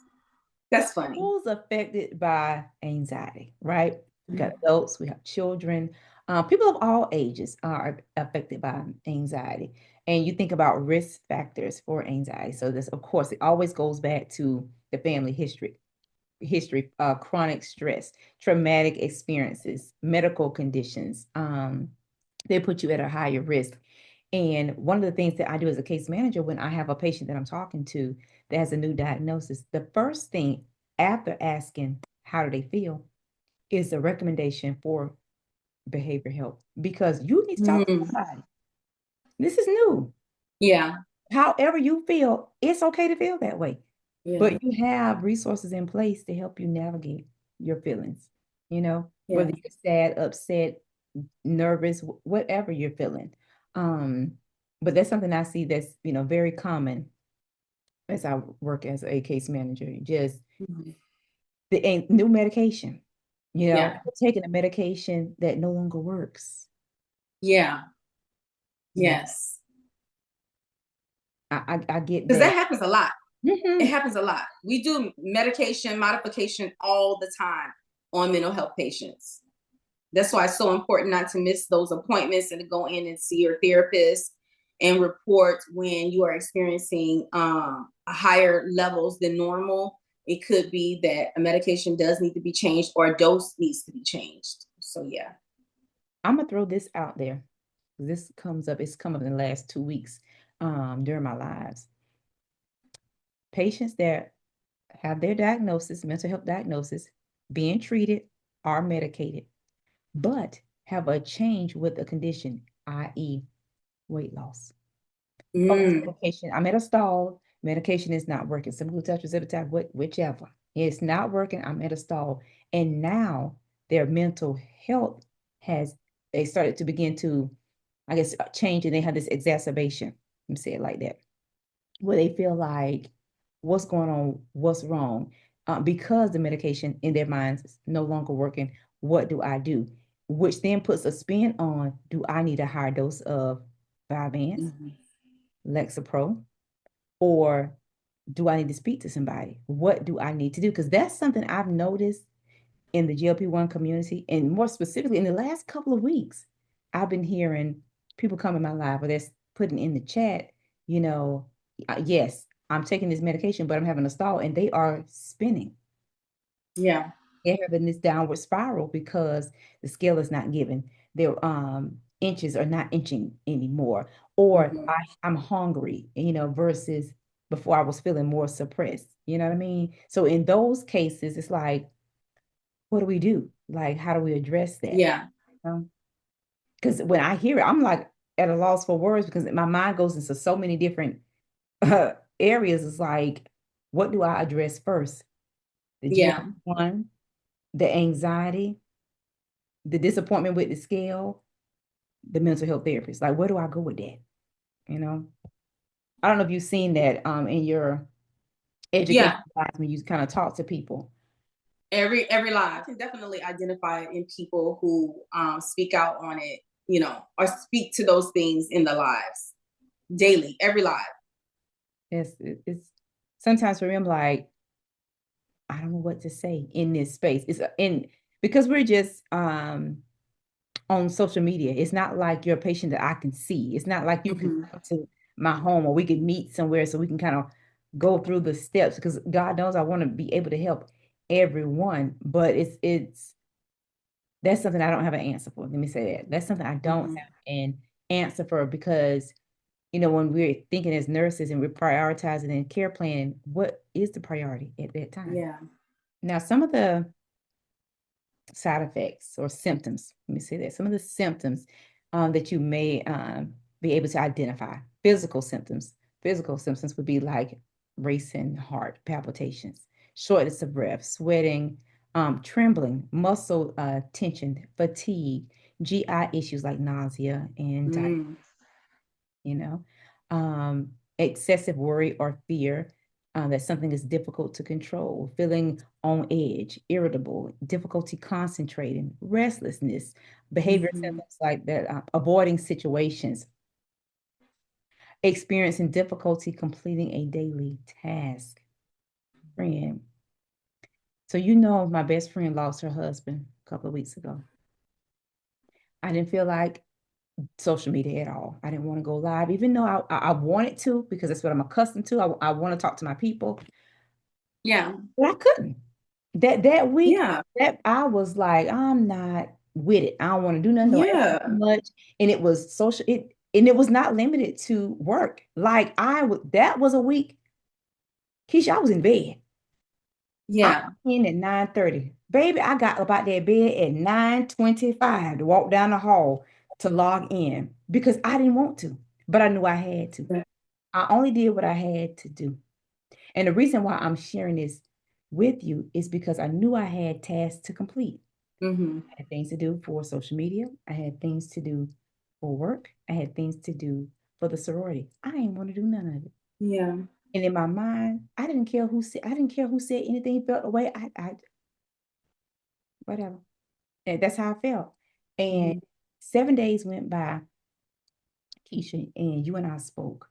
That's funny. Who's affected by anxiety, right? We got adults, we have children, people of all ages are affected by anxiety. And you think about risk factors for anxiety. So this, of course, it always goes back to the family history, chronic stress, traumatic experiences, medical conditions. They put you at a higher risk. And one of the things that I do as a case manager when I have a patient that I'm talking to that has a new diagnosis, the first thing after asking how do they feel is a recommendation for behavior help because you need to talk to Mm, somebody. This is new. yeah. However you feel, it's okay to feel that way. Yeah. But you have resources in place to help you navigate your feelings, whether Yeah. you're sad, upset, nervous, whatever you're feeling. Um, but that's something I see that's, very common as I work as a case manager. Just Mhm. the new medication, Yeah. taking a medication that no longer works. Yeah. Yeah, Yes. I get Because that. that happens a lot. It Mhm. happens a lot. We do medication modification all the time on mental health patients. That's why it's so important not to miss those appointments and to go in and see your therapist and report when you are experiencing higher levels than normal. It could be that a medication does need to be changed or a dose needs to be changed. So yeah. I'm gonna throw this out there. This comes up, it's come up in the last 2 weeks during my lives. Patients that have their diagnosis, mental health diagnosis, being treated, are medicated, but have a change with the condition, i.e., weight loss. Oh, this Mm, medication, I'm at a stall, medication is not working. Some glutathione's, whichever. It's not working, I'm at a stall. And now their mental health has, they started to begin to, I guess, change, and they have this exacerbation. Let me say it like that, where they feel like, what's going on, what's wrong, because the medication in their minds is no longer working. What do I do? Which then puts a spin on, do I need a higher dose of Vyvanse, mhm. Lexapro, or do I need to speak to somebody? What do I need to do? Because that's something I've noticed in the GLP-1 community, and more specifically in the last couple of weeks. I've been hearing people come in my live, or they're putting in the chat, you know, yes, I'm taking this medication, but I'm having a stall, and they are spinning. Yeah. They're having this downward spiral because the scale is not giving. Their inches are not inching anymore. Or Hmm. I'm hungry, versus before I was feeling more suppressed. You know what I mean? So in those cases, it's like, what do we do? Like, how do we address that? Yeah. Because when I hear it, I'm like at a loss for words, because my mind goes into so many different areas. It's like, what do I address first? The Yeah. GLP-1, the anxiety, the disappointment with the scale, the mental health therapist. Like, where do I go with that? You know, I don't know if you've seen that in your education Yeah. class when you kind of talk to people. Every live can definitely identify it in people who speak out on it, or speak to those things in the lives daily, every live. It's sometimes for me, I'm like, I don't know what to say in this space. It's in because we're just on social media. It's not like you're a patient that I can see. It's not like you can Hmm. come to my home, or we can meet somewhere so we can kind of go through the steps, because God knows I want to be able to help everyone, but it's that's something I don't have an answer for. Let me say that. That's something I don't Hmm. have an answer for, because when we're thinking as nurses and we're prioritizing and care planning, what is the priority at that time? Yeah. Now, some of the side effects or symptoms, let me say that, some of the symptoms that you may be able to identify, physical symptoms would be like racing heart, palpitations, shortness of breath, sweating, trembling, muscle tension, fatigue, GI issues like nausea and Mm. you know, excessive worry or fear, that something is difficult to control, feeling on edge, irritable, difficulty concentrating, restlessness, behavior Hmm. symptoms like that, avoiding situations, experiencing difficulty completing a daily task. Friend. So, my best friend lost her husband a couple of weeks ago. I didn't feel like social media at all. I didn't want to go live, even though I wanted to, because that's what I'm accustomed to. I want to talk to my people, Yeah. but I couldn't. That week, Yeah. that I was like, I'm not with it. I don't want to do nothing, don't ask me too Yeah. much. And it was social, and it was not limited to work. Like that was a week, Keisha, I was in bed. I Yeah. in at 9:30. Baby, I got up out that bed at 9:25 to walk down the hall to log in, because I didn't want to, but I knew I had to. I only did what I had to do. And the reason why I'm sharing this with you is because I knew I had tasks to complete. Hmm. I had things to do for social media. I had things to do for work. I had things to do for the sorority. I didn't want to do none of it. Yeah. And in my mind, I didn't care who said anything, felt the way whatever. And that's how I felt. And Hmm. 7 days went by, Keisha, and you and I spoke.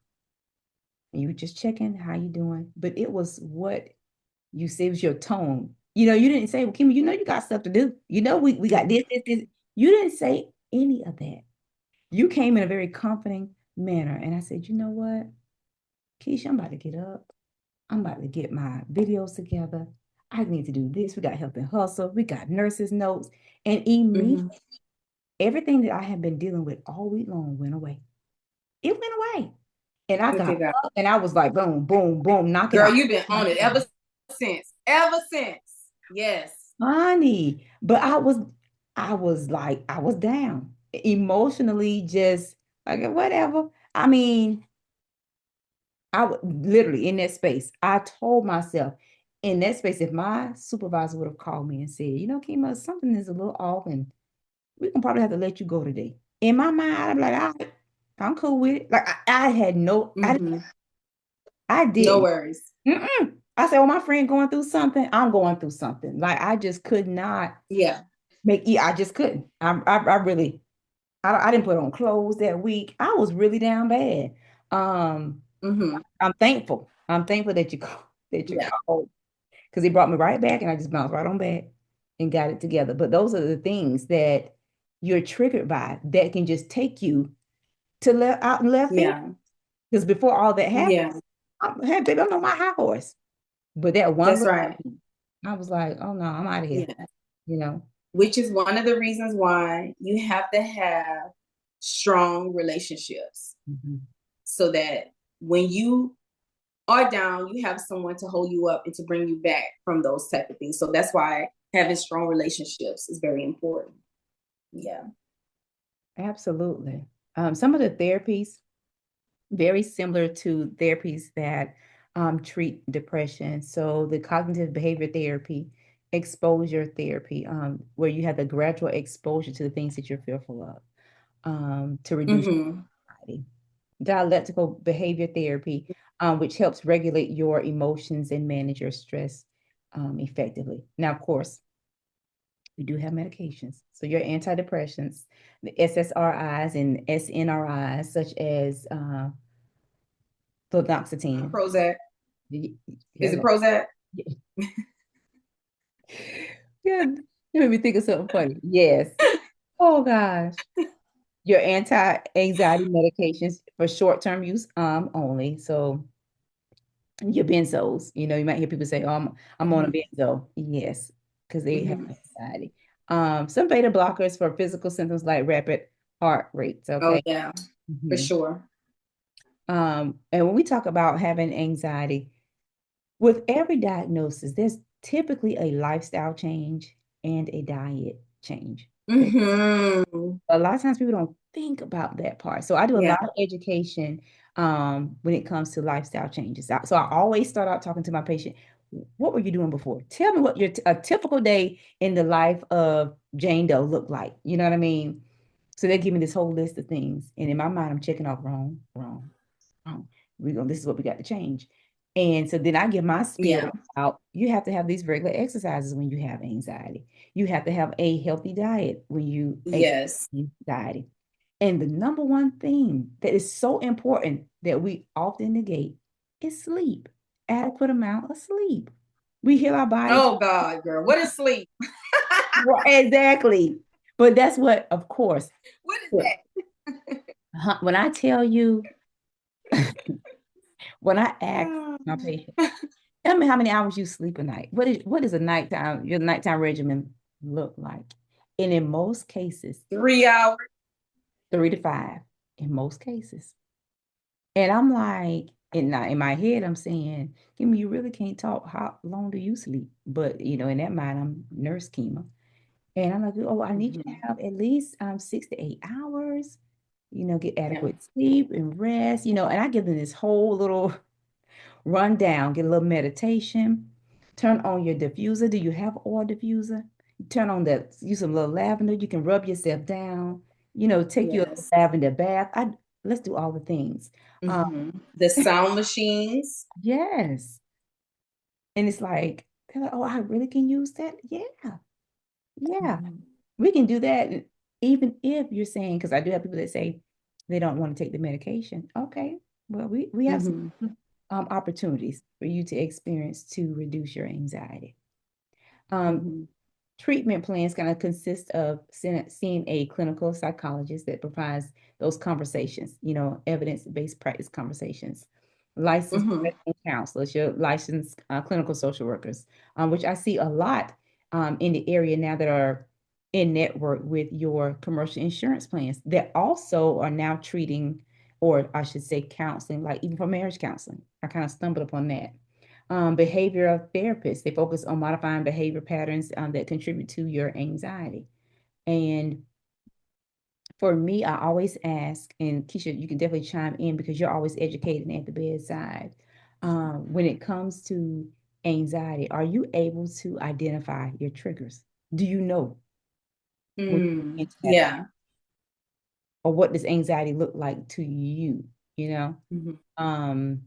And you were just checking how you doing. But it was what you said, it was your tone. You didn't say, well, Kim, you got stuff to do. We got Hmm. this. You didn't say any of that. You came in a very comforting manner. And I said, you know what, Keisha, I'm about to get up. I'm about to get my videos together. I need to do this. We got Health and Hustle. We got nurses' notes. And immediately, Hmm. everything that I had been dealing with all week long went away. It went away. And I Look got at God. up and I was like, boom, boom, boom, knock it Girl, out. you've been on it ever since. Ever since. Yes. Honey. But I was like, I was down emotionally, just like whatever. I mean, I would literally in that space, I told myself in that space, if my supervisor would have called me and said, Kima, something is a little off and we can probably have to let you go today. In my mind, I'm like, all right, I'm cool with it. Like I had no, Hmm. I No didn't. worries. Mm-mm. I said, well, my friend going through something, I'm going through something. Like I just could not Yeah. yeah, I just couldn't. I really, I didn't put on clothes that week. I was really down bad. Um, Hmm. I'm thankful. I'm thankful that you Yeah. called because he brought me right back and I just bounced right on back and got it together. But those are the things that you're triggered by that can just take you to left out in left field. Yeah. Because before all that happened, Yeah. I'm happy I'm on my high horse. But that one That's little right. thing, I was like, oh no, I'm out of here. Yeah. You know? Which is one of the reasons why you have to have strong relationships Mhm. so that when you are down, you have someone to hold you up and to bring you back from those type of things. So that's why having strong relationships is very important. Yeah. Absolutely. Some of the therapies, very similar to therapies that treat depression. So the cognitive behavior therapy, exposure therapy, where you have the gradual exposure to the things that you're fearful of, to reduce Hmm. anxiety. Dialectical behavior therapy, which helps regulate your emotions and manage your stress effectively. Now, of course, we do have medications. So your antidepressants, the SSRIs and SNRIs, such as fluoxetine. Prozac. Is it Hello. Prozac? Yeah, you made me think of something funny. Yes. Oh gosh. Your anti-anxiety medications for short-term use only. So your benzos, you might hear people say, "Oh, I'm on a Hmm. benzo." Yes, because they have Hmm. anxiety. Some beta blockers for physical symptoms like rapid heart rates. Oh Okay. yeah, for Mhm. sure. And when we talk about having anxiety, with every diagnosis, there's typically a lifestyle change and a diet change. Hmm. A lot of times people don't think about that part. So I do a Yeah. lot of education when it comes to lifestyle changes. So I always start out talking to my patient. What were you doing before? Tell me what a typical day in the life of Jane Doe looked like. You know what I mean? So they give me this whole list of things, and in my mind, I'm checking off wrong, wrong, wrong. This is what we got to change. And so then I give my spiel Yeah. out. You have to have these regular exercises when you have anxiety. You have to have a healthy diet when you Yes. anxiety. And the number one thing that is so important that we often negate is sleep. Adequate amount of sleep. We heal our bodies. Oh God, girl, what is sleep? Well, exactly. But that's what, of course, What is when that? when I tell you, when I ask my patient, tell me how many hours you sleep a night. What is your nighttime regimen look like? And in most cases, 3 hours. 3 to 5 in most cases. And I'm like, in my head, I'm saying, Kimmy, you really can't talk. How long do you sleep? But in that mind, I'm nurse Kima. And I'm like, oh, I need you to Mhm. have at least 6 to 8 hours, get Yeah. adequate sleep and rest, and I give them this whole little rundown, get a little meditation, turn on your diffuser. Do you have oil diffuser? Turn on use some little lavender. You can rub yourself down, take your Yes. lavender bath. Let's do all the things. Um, Hmm. The sound machines. yes. And it's like, they're like, oh, I really can use that? Yeah. Yeah. Mhm. We can do that. And even if you're saying, because I do have people that say they don't want to take the medication. Okay. Well, we have some Hmm. opportunities for you to experience to reduce your anxiety. Um, Hmm. Treatment plans kind of consist of seeing a clinical psychologist that provides those conversations, evidence-based practice conversations licensed Mm-hmm. professional counselors, your licensed clinical social workers, which I see a lot in the area now that are in network with your commercial insurance plans that also are now treating, or I should say, counseling, like even for marriage counseling. I kind of stumbled upon that. Behavioral therapists, they focus on modifying behavior patterns that contribute to your anxiety. And for me, I always ask, and Keisha, you can definitely chime in because you're always educating at the bedside. When it comes to anxiety, are you able to identify your triggers? Do you know when you Mm, tap in? yeah. Or what does anxiety look like to you? You know, Mm-hmm. um,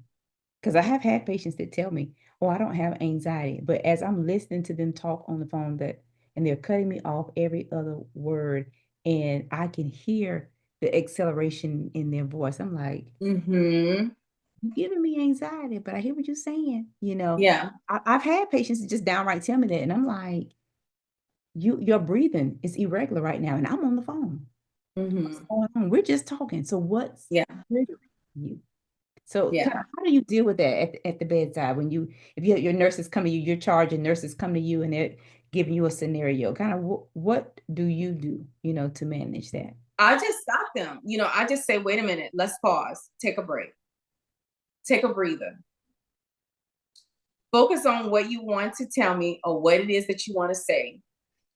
because I have had patients that tell me, "Oh, I don't have anxiety," but as I'm listening to them talk on the phone, that and they're cutting me off every other word, and I can hear the acceleration in their voice. I'm like, Mm-hmm. "You're giving me anxiety," but I hear what you're saying. Yeah. I've had patients that just downright tell me that, and I'm like, your breathing is irregular right now, and I'm on the phone. What's Mm-hmm. going on? We're just talking. So what's Yeah. triggering you? So Yeah. how do you deal with that at the bedside when if you your nurses come to you, you're charging nurses come to you and they're giving you a scenario, kind of what do you do, to manage that? I just stop them. I just say, wait a minute, let's pause, take a break, take a breather. Focus on what you want to tell me or what it is that you want to say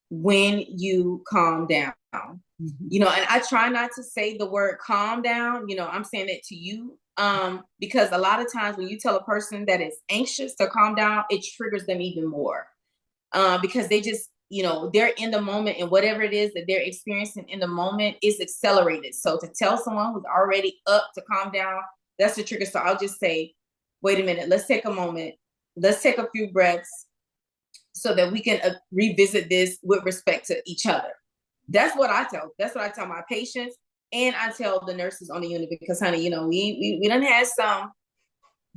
when you calm down. Mhm. And I try not to say the word calm down. I'm saying it to you. Because a lot of times when you tell a person that is anxious to calm down, it triggers them even more. Because they just, they're in the moment and whatever it is that they're experiencing in the moment is accelerated. So to tell someone who's already up to calm down, that's the trigger. So I'll just say, wait a minute, let's take a moment. Let's take a few breaths so that we can revisit this with respect to each other. That's what I tell my patients. And I tell the nurses on the unit because, honey, we done had some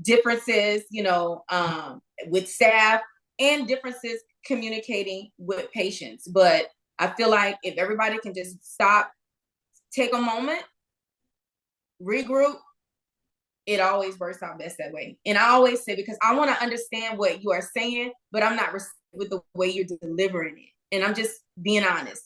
differences, with staff and differences communicating with patients. But I feel like if everybody can just stop, take a moment, regroup, it always works out best that way. And I always say, because I want to understand what you are saying, but I'm not with the way you're delivering it. And I'm just being honest.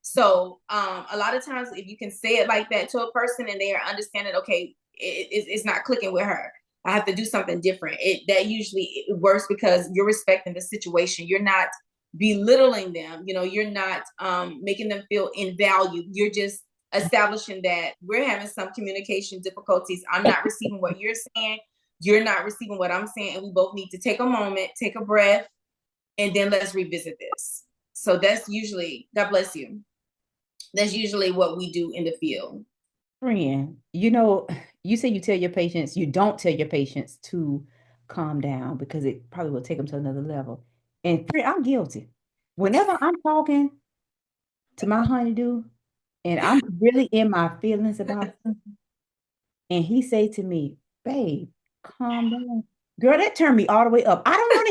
So a lot of times if you can say it like that to a person and they are understanding, okay, it's not clicking with her, I have to do something different. That usually it works because you're respecting the situation. You're not belittling them. You're not making them feel invalued. You're just establishing that we're having some communication difficulties. I'm not receiving what you're saying. You're not receiving what I'm saying. And we both need to take a moment, take a breath, and then let's revisit this. So that's usually, God bless you. That's usually what we do in the field. Friend, you say you don't tell your patients to calm down because it probably will take them to another level. And friend, I'm guilty. Whenever I'm talking to my honeydew and I'm really in my feelings about something, and he say to me, babe, calm down. Girl, that turned me all the way up. I don't want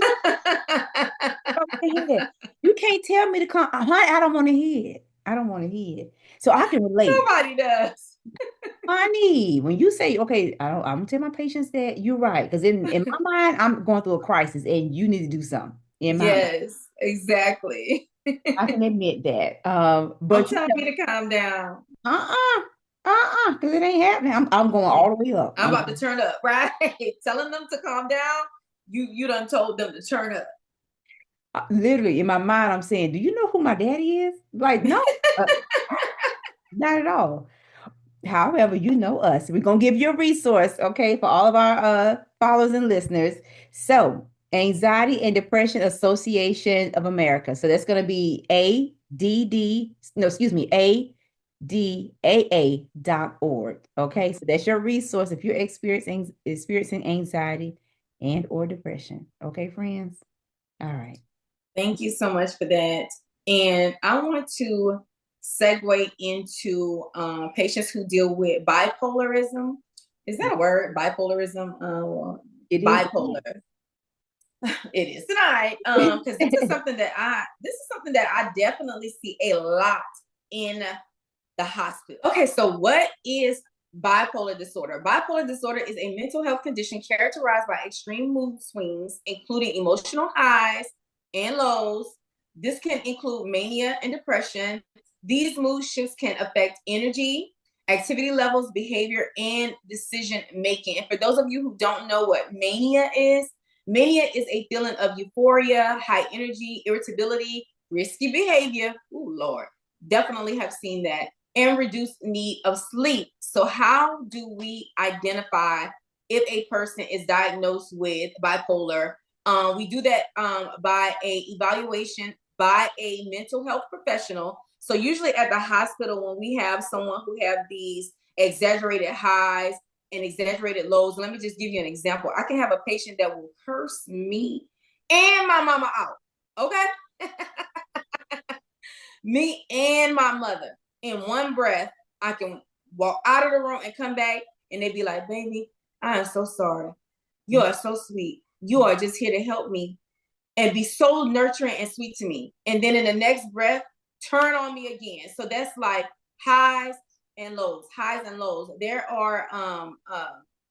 to hear it. You can't tell me to calm. Honey, I don't want to hear it. I don't want to hear it. So I can relate. Nobody does. Honey, when you say, okay, I'm gonna tell my patients that you're right. Because in my mind, I'm going through a crisis and you need to do something in my mind. Yes, exactly. I can admit that. I'm But telling you to calm down. uh-uh, because it ain't happening. I'm going Yeah. all the way up. I'm about to turn up, right? Telling them to calm down. You done told them to turn up. Literally in my mind, I'm saying, do you know who my daddy is? Like, no, not at all. However, you know us. We're gonna give you a resource, okay, for all of our followers and listeners. So, Anxiety and Depression Association of America. So that's gonna be ADDAA.org. Okay, so that's your resource if you're experiencing anxiety and or depression. Okay, friends. All right. Thank you so much for that. And I want to segue into patients who deal with bipolarism. Is that a word? Bipolarism? It is. Bipolar. It is tonight. Because this is something that I definitely see a lot in the hospital. Okay, so what is bipolar disorder. Bipolar disorder is a mental health condition characterized by extreme mood swings, including emotional highs and lows. This can include mania and depression. These mood shifts can affect energy, activity levels, behavior, and decision making. And for those of you who don't know what mania is a feeling of euphoria, high energy, irritability, risky behavior. Oh, Lord. Definitely have seen that, and reduced need of sleep. So how do we identify if a person is diagnosed with bipolar? We do that by a evaluation by a mental health professional. So usually at the hospital, when we have someone who have these exaggerated highs and exaggerated lows, let me just give you an example. I can have a patient that will curse me and my mama out. Okay. Me and my mother in one breath. I can walk out of the room and come back, and they'd be like, baby, I am so sorry. You are so sweet. You are just here to help me and be so nurturing and sweet to me. And then in the next breath, turn on me again. So that's like highs and lows, highs and lows. There are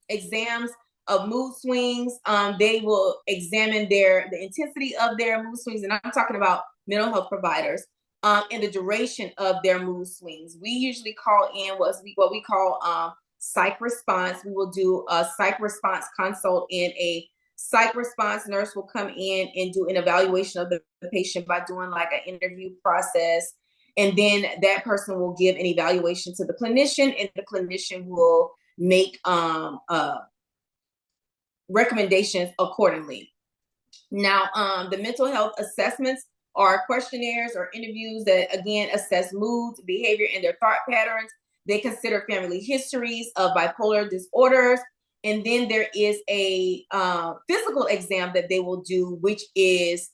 exams of mood swings. They will examine the intensity of their mood swings, and I'm talking about mental health providers. And the duration of their mood swings. We usually call in what we call psych response. We will do a psych response consult, and a psych response nurse will come in and do an evaluation of the patient by doing like an interview process. And then that person will give an evaluation to the clinician, and the clinician will make recommendations accordingly. Now, the mental health assessments are questionnaires or interviews that, again, assess moods, behavior, and their thought patterns. They consider family histories of bipolar disorders. And then there is a physical exam that they will do, which is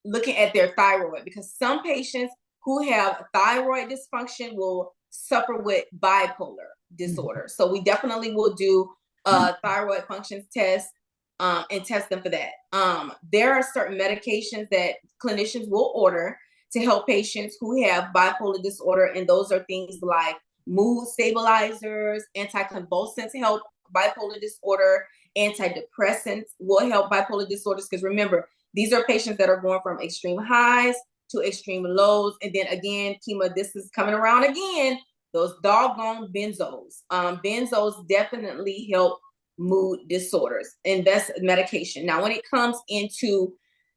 looking at their thyroid, because some patients who have thyroid dysfunction will suffer with bipolar disorder. So we definitely will do a thyroid functions test and test them for that. There are certain medications that clinicians will order to help patients who have bipolar disorder, and those are things like mood stabilizers, anticonvulsants help bipolar disorder, antidepressants will help bipolar disorders, because remember, these are patients that are going from extreme highs to extreme lows. And then again, Kima, this is coming around again, those doggone benzos. Benzos definitely help mood disorders, and that's medication. Now, when it comes into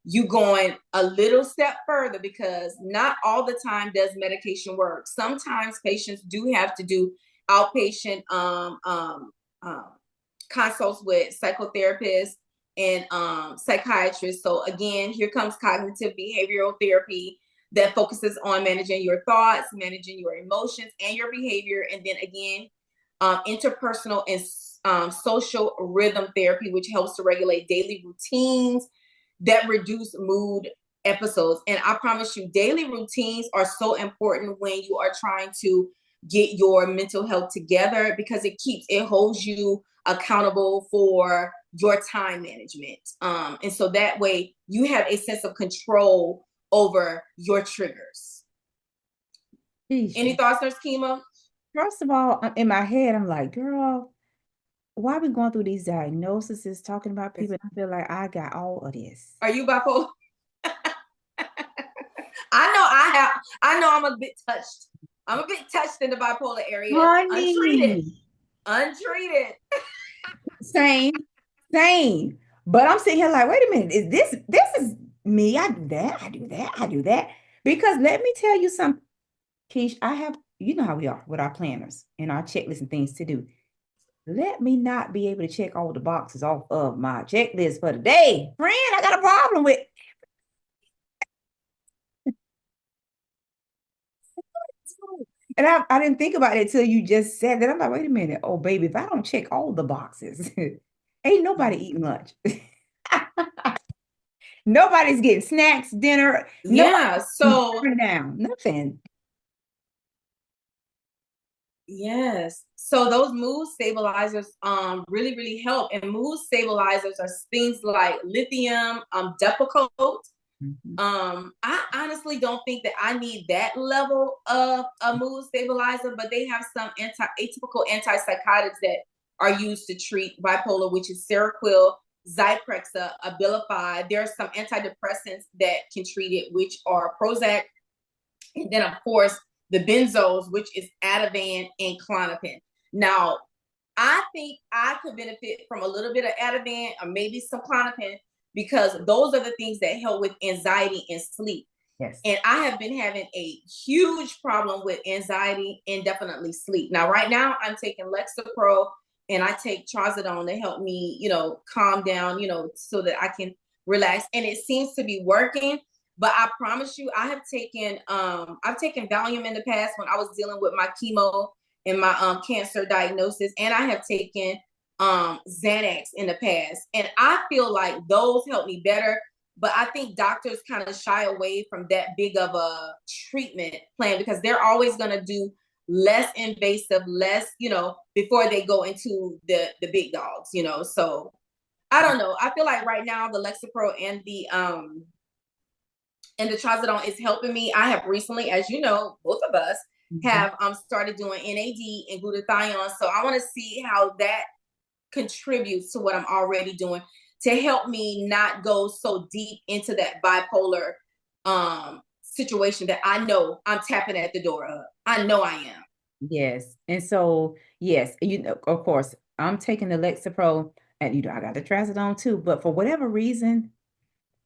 you going a little step further, because not all the time does medication work. Sometimes patients do have to do outpatient consults with psychotherapists and psychiatrists. So again, here comes cognitive behavioral therapy that focuses on managing your thoughts, managing your emotions and your behavior. And then again, interpersonal and social rhythm therapy, which helps to regulate daily routines that reduce mood episodes. And I promise you, daily routines are so important when you are trying to get your mental health together, because it holds you accountable for your time management. And so that way you have a sense of control over your triggers. Any thoughts, Nurse Kima? First of all, in my head, I'm like, girl, why are we going through these diagnoses, talking about people? I feel like I got all of this. Are you bipolar? I know I'm a bit touched. I'm a bit touched in the bipolar area. Untreated. Honey, Untreated. same, same. But I'm sitting here like, wait a minute, this is me? I do that, I do that, I do that. Because let me tell you something, Keish, I have, you know how we are with our planners and our checklists and things to do. Let me not be able to check all the boxes off of my checklist for the day. Friend, I got a problem with. And I didn't think about it until you just said that. I'm like, wait a minute. Oh, baby, if I don't check all the boxes, ain't nobody eating lunch. Nobody's getting snacks, dinner. Yeah. Nobody's So turning down. Nothing. yes. So those mood stabilizers really, really help. And mood stabilizers are things like lithium, Depakote. Mhm. I honestly don't think that I need that level of a mood stabilizer, but they have some atypical antipsychotics that are used to treat bipolar, which is Seroquel, Zyprexa, Abilify. There are some antidepressants that can treat it, which are Prozac, and then of course the benzos, which is Ativan and Clonopin. Now, I think I could benefit from a little bit of Ativan or maybe some Clonopin because those are the things that help with anxiety and sleep. Yes. And I have been having a huge problem with anxiety and definitely sleep. Now, right now, I'm taking Lexapro and I take Trazodone to help me, calm down, so that I can relax. And it seems to be working. But I promise you, I've taken Valium in the past when I was dealing with my chemo and my cancer diagnosis, and I have taken Xanax in the past, and I feel like those help me better. But I think doctors kind of shy away from that big of a treatment plan because they're always going to do less invasive, less, before they go into the big dogs. So I don't know. I feel like right now the Lexapro and the trazodone is helping me. I have recently, as you know, both of us Mhm. have started doing NAD and glutathione. So I want to see how that contributes to what I'm already doing to help me not go so deep into that bipolar situation that I know I'm tapping at the door of. I know I am. Yes. And so, yes, of course, I'm taking the Lexapro and I got the Trazodone too, but for whatever reason,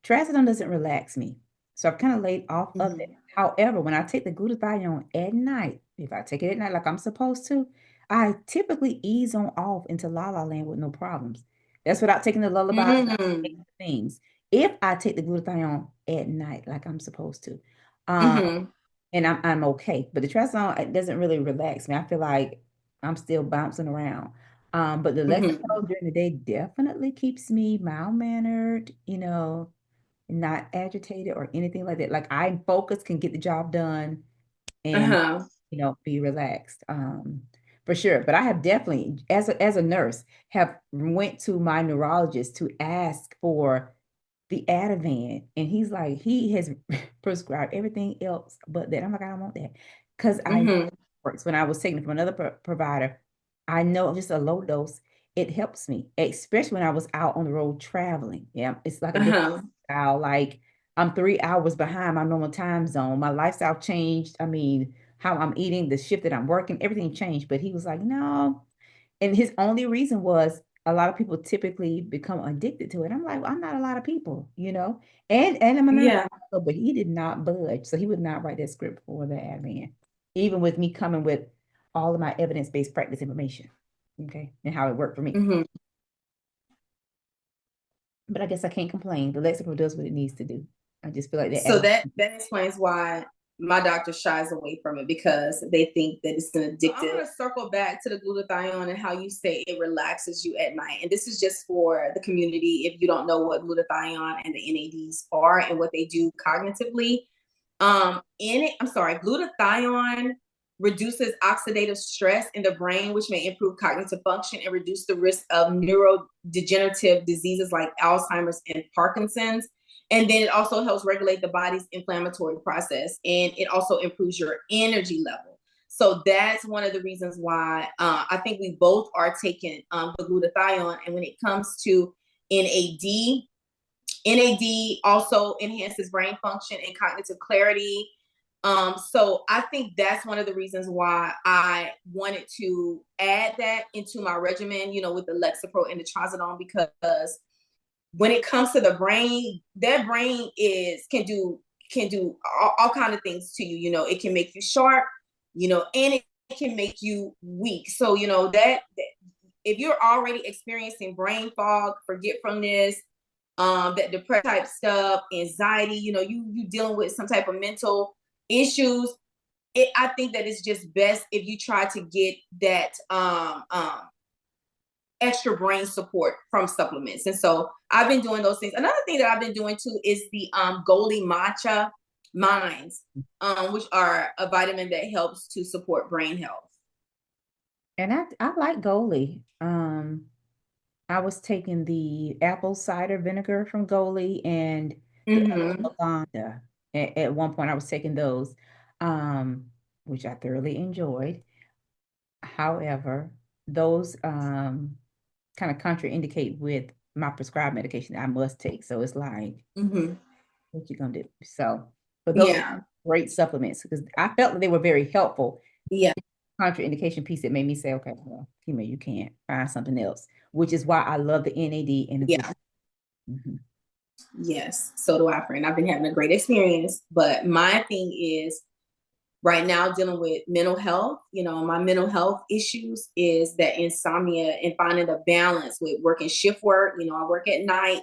Trazodone doesn't relax me. So I've kind of laid off of it. Mm-hmm. However, when I take the glutathione at night, if I take it at night like I'm supposed to, I typically ease on off into La La Land with no problems. That's without taking the lullabies, Mm-hmm. things. If I take the glutathione at night like I'm supposed to, um, Mm-hmm. and I'm okay. But the trazodone, it doesn't really relax me. I feel like I'm still bouncing around. But the Mm-hmm. Lexapro during the day definitely keeps me mild-mannered, not agitated or anything like that. Like I focus, can get the job done and Uh-huh. be relaxed. For sure. But I have definitely, as a nurse, have went to my neurologist to ask for the Ativan, and he's like, he has prescribed everything else but that. I'm like, I don't want that because I know Mm-hmm. it works. When I was taking it from another provider, I know just a low dose, it helps me, especially when I was out on the road traveling. Yeah, it's like a different Uh-huh. style. Like I'm 3 hours behind my normal time zone. My lifestyle changed. I mean, how I'm eating, the shift that I'm working, everything changed. But he was like, no. And his only reason was a lot of people typically become addicted to it. I'm like, well, I'm not a lot of people. And I'm a nurse, Yeah. but he did not budge. So he would not write that script for the admin, even with me coming with all of my evidence-based practice information. Okay. And how it worked for me. Mm-hmm. But I guess I can't complain. The Lexapro does what it needs to do. I just feel like that So admin. that explains why my doctor shies away from it because they think that it's an addictive. So I'm going to circle back to the glutathione and how you say it relaxes you at night. And this is just for the community if you don't know what glutathione and the NADs are and what they do cognitively. Glutathione reduces oxidative stress in the brain, which may improve cognitive function and reduce the risk of neurodegenerative diseases like Alzheimer's and Parkinson's. And then it also helps regulate the body's inflammatory process, and it also improves your energy level. So that's one of the reasons why I think we both are taking the glutathione. And when it comes to NAD, NAD also enhances brain function and cognitive clarity. So I think that's one of the reasons why I wanted to add that into my regimen, with the Lexapro and the Trazodone, because when it comes to the brain, that brain can do all kind of things to you. It can make you sharp, and it can make you weak. So that if you're already experiencing brain fog, forgetfulness, that depression type stuff, anxiety, you dealing with some type of mental issues. I think that it's just best if you try to get that extra brain support from supplements. And so I've been doing those things. Another thing that I've been doing too is the Goli matcha mines, which are a vitamin that helps to support brain health. And I like Goli. I was taking the apple cider vinegar from Goli, and The Mm-hmm. ashwagandha. At one point, I was taking those, um, which I thoroughly enjoyed. However, those kind of contraindicate with my prescribed medication that I must take. So it's like, Mm-hmm. what you gonna do? So, but those are Yeah. great supplements because I felt that they were very helpful. Yeah. Contraindication piece that made me say, okay, well, Kima, you can't find something else, which is why I love the NAD and the group. Yeah. Mhm. Yes. So do I, friend. I've been having a great experience. But my thing is right now dealing with mental health, my mental health issues is that insomnia and finding a balance with working shift work. I work at night.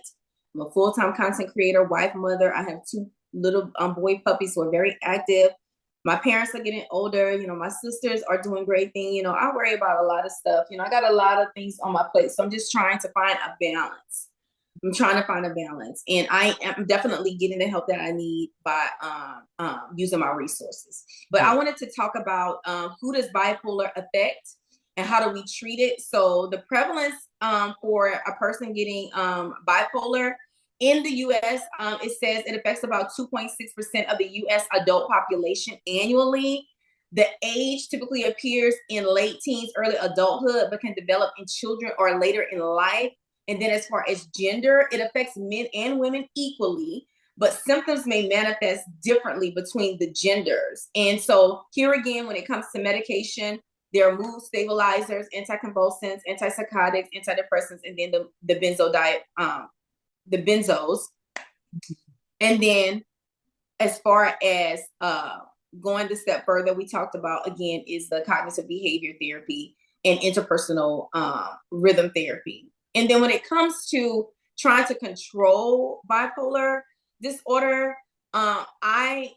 I'm a full-time content creator, wife, mother. I have two little boy puppies who are very active. My parents are getting older. My sisters are doing great things. I worry about a lot of stuff. I got a lot of things on my plate. So I'm just trying to find a balance. I'm trying to find a balance, and I am definitely getting the help that I need by using my resources. But Yeah. I wanted to talk about who does bipolar affect and how do we treat it. So the prevalence for a person getting bipolar in the U.S. It says it affects about 2.6% of the U.S. adult population annually. The age typically appears in late teens, early adulthood, but can develop in children or later in life. And then as far as gender, it affects men and women equally, but symptoms may manifest differently between the genders. And so here again, when it comes to medication, there are mood stabilizers, anticonvulsants, antipsychotics, antidepressants, and then the benzos. And then as far as going a step further, we talked about again is the cognitive behavior therapy and interpersonal rhythm therapy. And then when it comes to trying to control bipolar disorder, I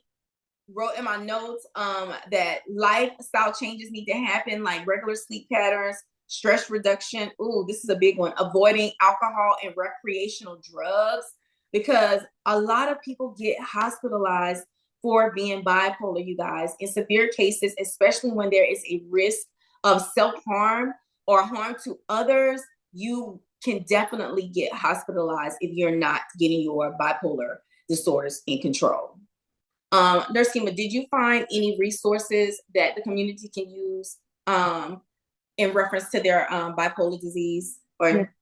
wrote in my notes that lifestyle changes need to happen, like regular sleep patterns, stress reduction. Ooh, this is a big one. Avoiding alcohol and recreational drugs, because a lot of people get hospitalized for being bipolar, you guys, in severe cases, especially when there is a risk of self-harm or harm to others. You can definitely get hospitalized if you're not getting your bipolar disorders in control. Nurse Kima, did you find any resources that the community can use in reference to their bipolar disease Yes, or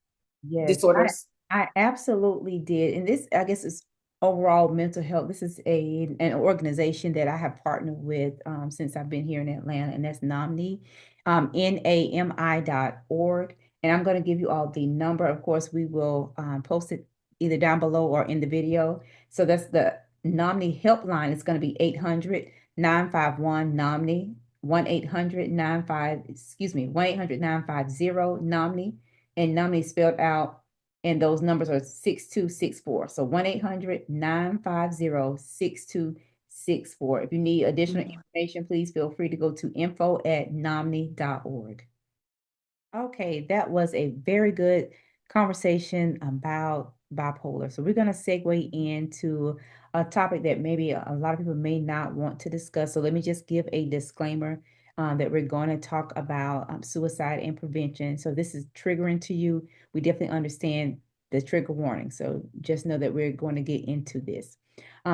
yes, disorders? I absolutely did. And this, I guess, is overall mental health. This is an organization that I have partnered with since I've been here in Atlanta, and that's NAMI, NAMI.org. And I'm going to give you all the number. Of course, we will post it either down below or in the video. So that's the NAMI helpline. It's going to be 800-951 NAMI, 1-800-95, excuse me, 1-800-950 NAMI, and NAMI spelled out, and those numbers are 6264. So 1-800-950-6264. If you need additional information, please feel free to go to info@nomni.org. Okay, that was a very good conversation about bipolar. So we're going to segue into a topic that maybe a lot of people may not want to discuss. So let me just give a disclaimer that we're going to talk about suicide and prevention. So this is triggering to you. We definitely understand the trigger warning. So just know that we're going to get into this.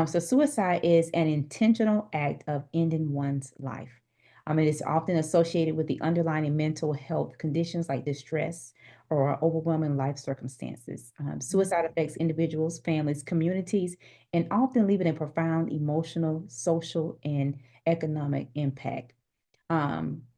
So suicide is an intentional act of ending one's life. It is often associated with the underlying mental health conditions like distress or overwhelming life circumstances. Suicide affects individuals, families, communities, and often leaving a profound emotional, social, and economic impact.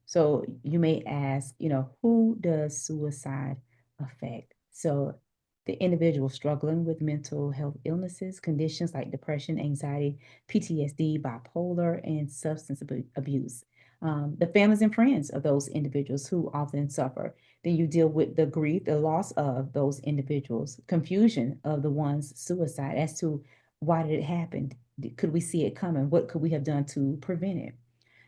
So you may ask, who does suicide affect? So the individual struggling with mental health illnesses, conditions like depression, anxiety, PTSD, bipolar, and substance abuse. The families and friends of those individuals who often suffer. Then you deal with the grief, the loss of those individuals, confusion of the one's suicide as to why did it happen? Could we see it coming? What could we have done to prevent it?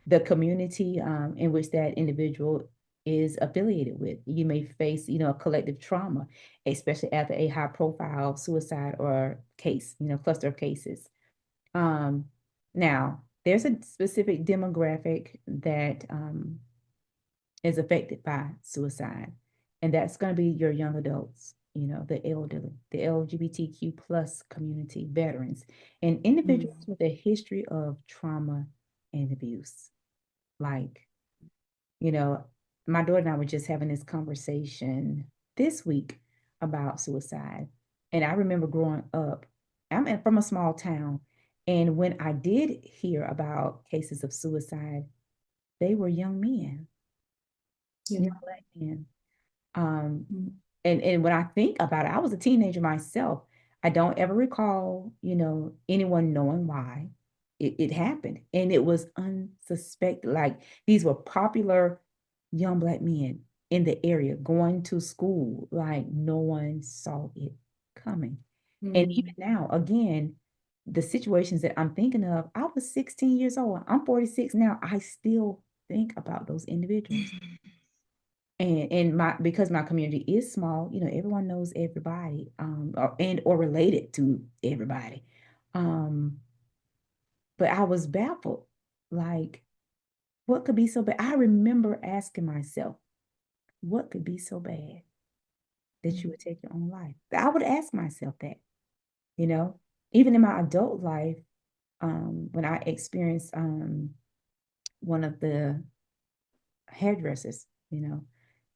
The community in which that individual is affiliated with. You may face, a collective trauma, especially after a high profile suicide or case, cluster of cases. Um, Now, there's a specific demographic that is affected by suicide, and that's going to be your young adults. the elderly, the LGBTQ plus community, veterans, and individuals Mm, with a history of trauma and abuse. Like, you know, my daughter and I were just having this conversation this week about suicide. And I remember growing up, from a small town. And when I did hear about cases of suicide, they were young men, young yeah. Black men. Um, Mm, and when I think about it, I was a teenager myself. I don't ever recall, anyone knowing why it happened. And it was unsuspected. Like these were popular young Black men in the area going to school. Like no one saw it coming. And even mm, now, again, the situations that I'm thinking of, I was 16 years old. I'm 46 now. I still think about those individuals. And my because my community is small, everyone knows everybody, or related to everybody. Um, but I was baffled, like, what could be so bad? I remember asking myself, what could be so bad that you would take your own life? I would ask myself that, you know, even in my adult life, when I experienced one of the hairdressers,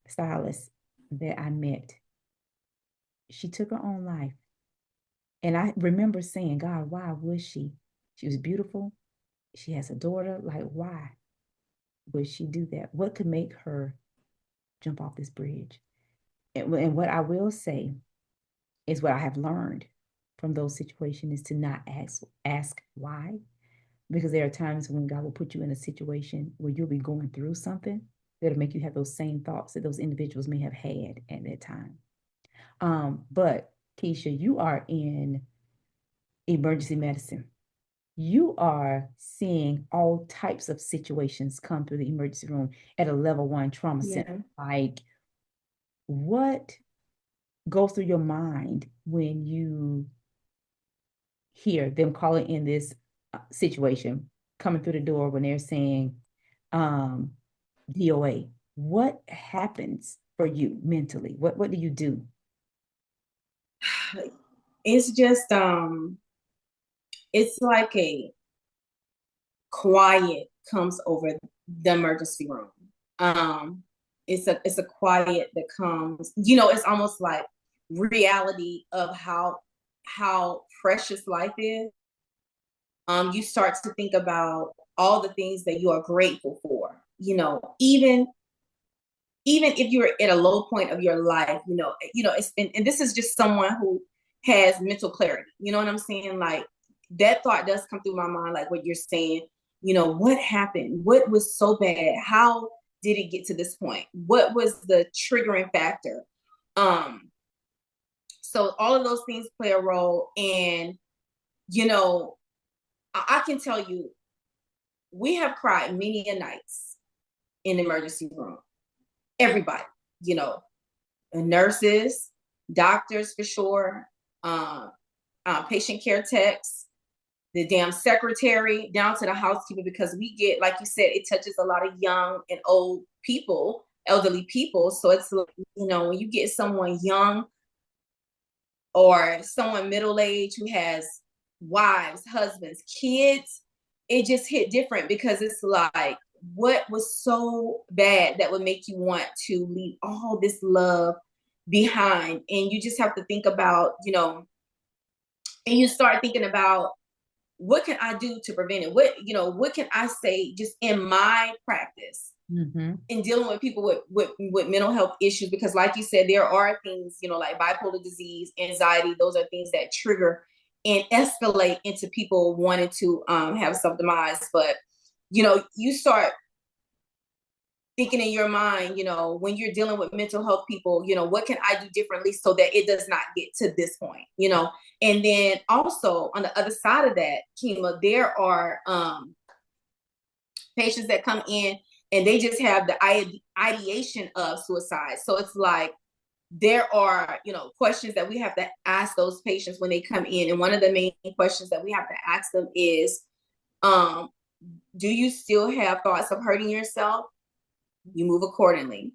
stylists that I met, she took her own life. And I remember saying, God, why would she? She was beautiful. She has a daughter. Like, why would she do that? What could make her jump off this bridge? And what I will say is what I have learned from those situations is to not ask why, because there are times when God will put you in a situation where you'll be going through something that'll make you have those same thoughts that those individuals may have had at that time. But Keisha, you are in emergency medicine. You are seeing all types of situations come through the emergency room at a level one trauma center. yeah. Like, what goes through your mind when you hear them calling in this situation, coming through the door when they're saying um, DOA? What happens for you mentally? What do you do? It's just it's like a quiet comes over the emergency room. Um, it's a quiet that comes, it's almost like reality of how precious life is. You start to think about all the things that you are grateful for. Even if you're at a low point of your life, and this is just someone who has mental clarity. You know what I'm saying? Like that thought does come through my mind, like what you're saying. What happened? What was so bad? How did it get to this point? What was the triggering factor? Um, so all of those things play a role, and you know, I can tell you, we have cried many a nights in the emergency room. Everybody, you know, nurses, doctors for sure, uh, patient care techs, the damn secretary, down to the housekeeper, because we get, like you said, it touches a lot of young and old people, elderly people. So it's like, when you get someone young or someone middle aged who has wives, husbands, kids, it just hit different because it's like, what was so bad that would make you want to leave all this love behind? And you just have to think about, and you start thinking about, what can I do to prevent it? What can I say just in my practice Mm-hmm. in dealing with people with mental health issues? Because like you said, there are things, like bipolar disease, anxiety, those are things that trigger and escalate into people wanting to have self-demise. But you start thinking in your mind, when you're dealing with mental health people, what can I do differently so that it does not get to this point? And then also on the other side of that, Kima, there are patients that come in and they just have the ideation of suicide. So it's like, there are, questions that we have to ask those patients when they come in. And one of the main questions that we have to ask them is, um, do you still have thoughts of hurting yourself? You move accordingly.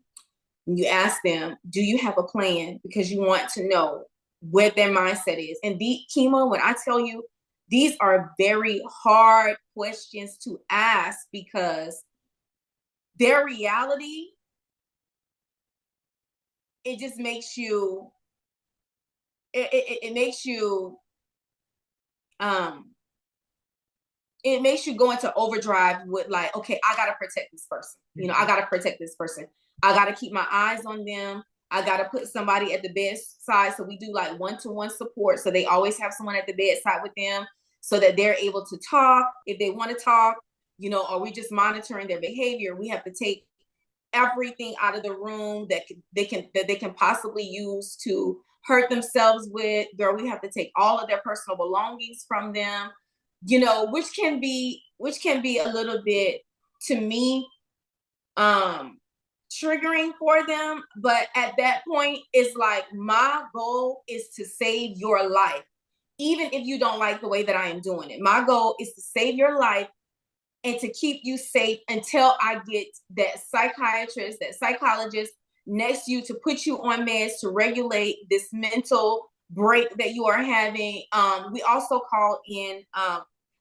And you ask them, do you have a plan? Because you want to know where their mindset is. And the chemo, when I tell you, these are very hard questions to ask because their reality, it just makes you, it makes you, um, it makes you go into overdrive with like, okay, I gotta protect this person. You know, I gotta protect this person. I gotta keep my eyes on them. I gotta put somebody at the bedside. So we do like one-to-one support. So they always have someone at the bedside with them so that they're able to talk if they want to talk, you know, or we just monitoring their behavior. We have to take everything out of the room that they can possibly use to hurt themselves with. Girl, we have to take all of their personal belongings from them, you know, which can be a little bit, to me, um triggering for them. But at that point, it's like my goal is to save your life. Even if you don't like the way that I am doing it, my goal is to save your life and to keep you safe until I get that psychiatrist, that psychologist next to you to put you on meds to regulate this mental break that you are having. We also call in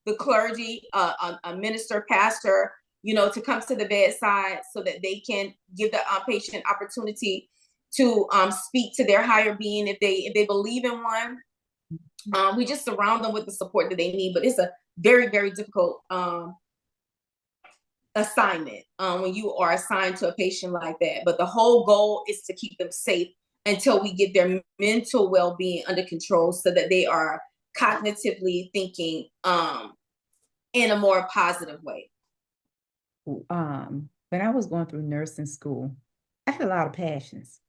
the clergy, a minister, pastor, you know, to come to the bedside so that they can give the patient opportunity to speak to their higher being if they believe in one. We just surround them with the support that they need, but it's a very, very difficult assignment when you are assigned to a patient like that. But the whole goal is to keep them safe until we get their mental well-being under control so that they are cognitively thinking in a more positive way. When I was going through nursing school, I had a lot of passions.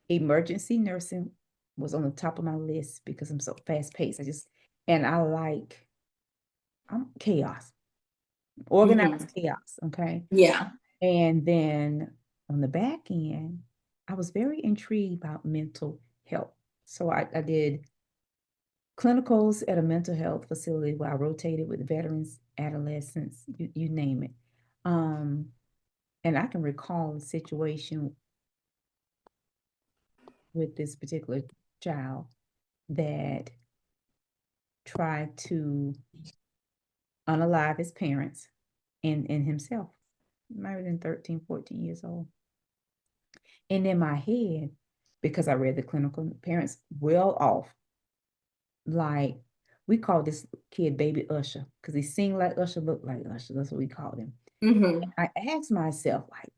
Emergency nursing was on the top of my list because I'm so fast paced. And I like, I'm chaos, Mm-hmm. organized chaos. Okay. Yeah. And then on the back end, I was very intrigued about mental health. So I did clinicals at a mental health facility where I rotated with veterans, adolescents, you name it. Um, and I can recall a situation with this particular child that tried to unalive his parents and himself. He might have been 13, 14 years old. And in my head, because I read the clinical, parents well off, like we call this kid Baby Usher because he sing like Usher, look like Usher. That's what we called him. Mm-hmm. I asked myself, like,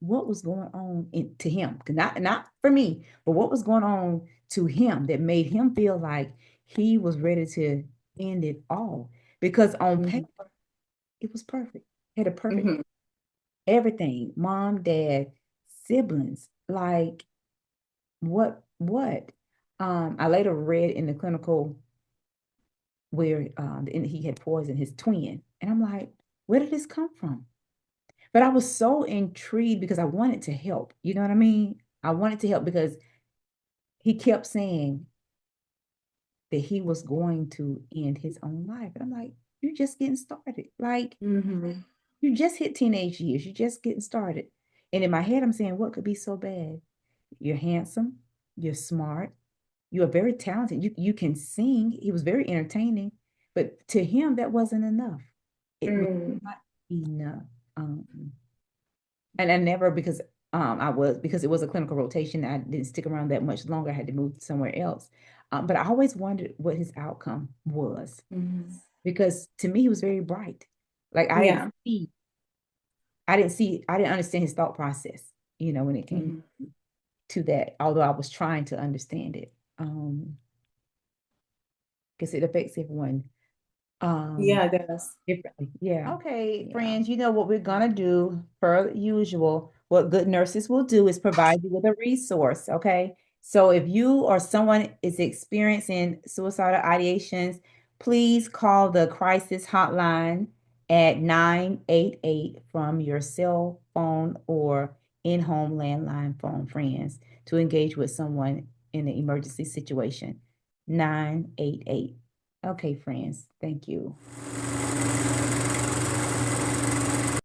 what was going on to him? Not for me, but what was going on to him that made him feel like he was ready to end it all? Because on Mm-hmm. paper, it was perfect. Had a perfect Mm-hmm. everything, mom, dad, siblings. Like what? I later read in the clinical where he had poisoned his twin, and I'm like, where did this come from? But I was so intrigued because I wanted to help. You know what I mean? I wanted to help because he kept saying that he was going to end his own life. And I'm like, you're just getting started. Like, Mm-hmm. you just hit teenage years. You're just getting started. And in my head, I'm saying, what could be so bad? You're handsome. You're smart. You are very talented. You can sing. He was very entertaining. But to him, that wasn't enough. It was Mm-hmm. not enough. Um, and I never because it was a clinical rotation. I didn't stick around that much longer. I had to move somewhere else. But I always wondered what his outcome was Mm-hmm. because to me he was very bright. Like Yeah. I didn't understand his thought process. You know, when it came Mm-hmm. to that, although I was trying to understand it, because it affects everyone um Yeah, it does. differently. Yeah. Okay, Yeah. friends, you know what we're gonna do per usual. What good nurses will do is provide you with a resource. Okay. So if you or someone is experiencing suicidal ideations, please call the crisis hotline at 988 from your cell phone or in-home landline phone, friends, to engage with someone in an emergency situation. 988. Okay, friends. Thank you.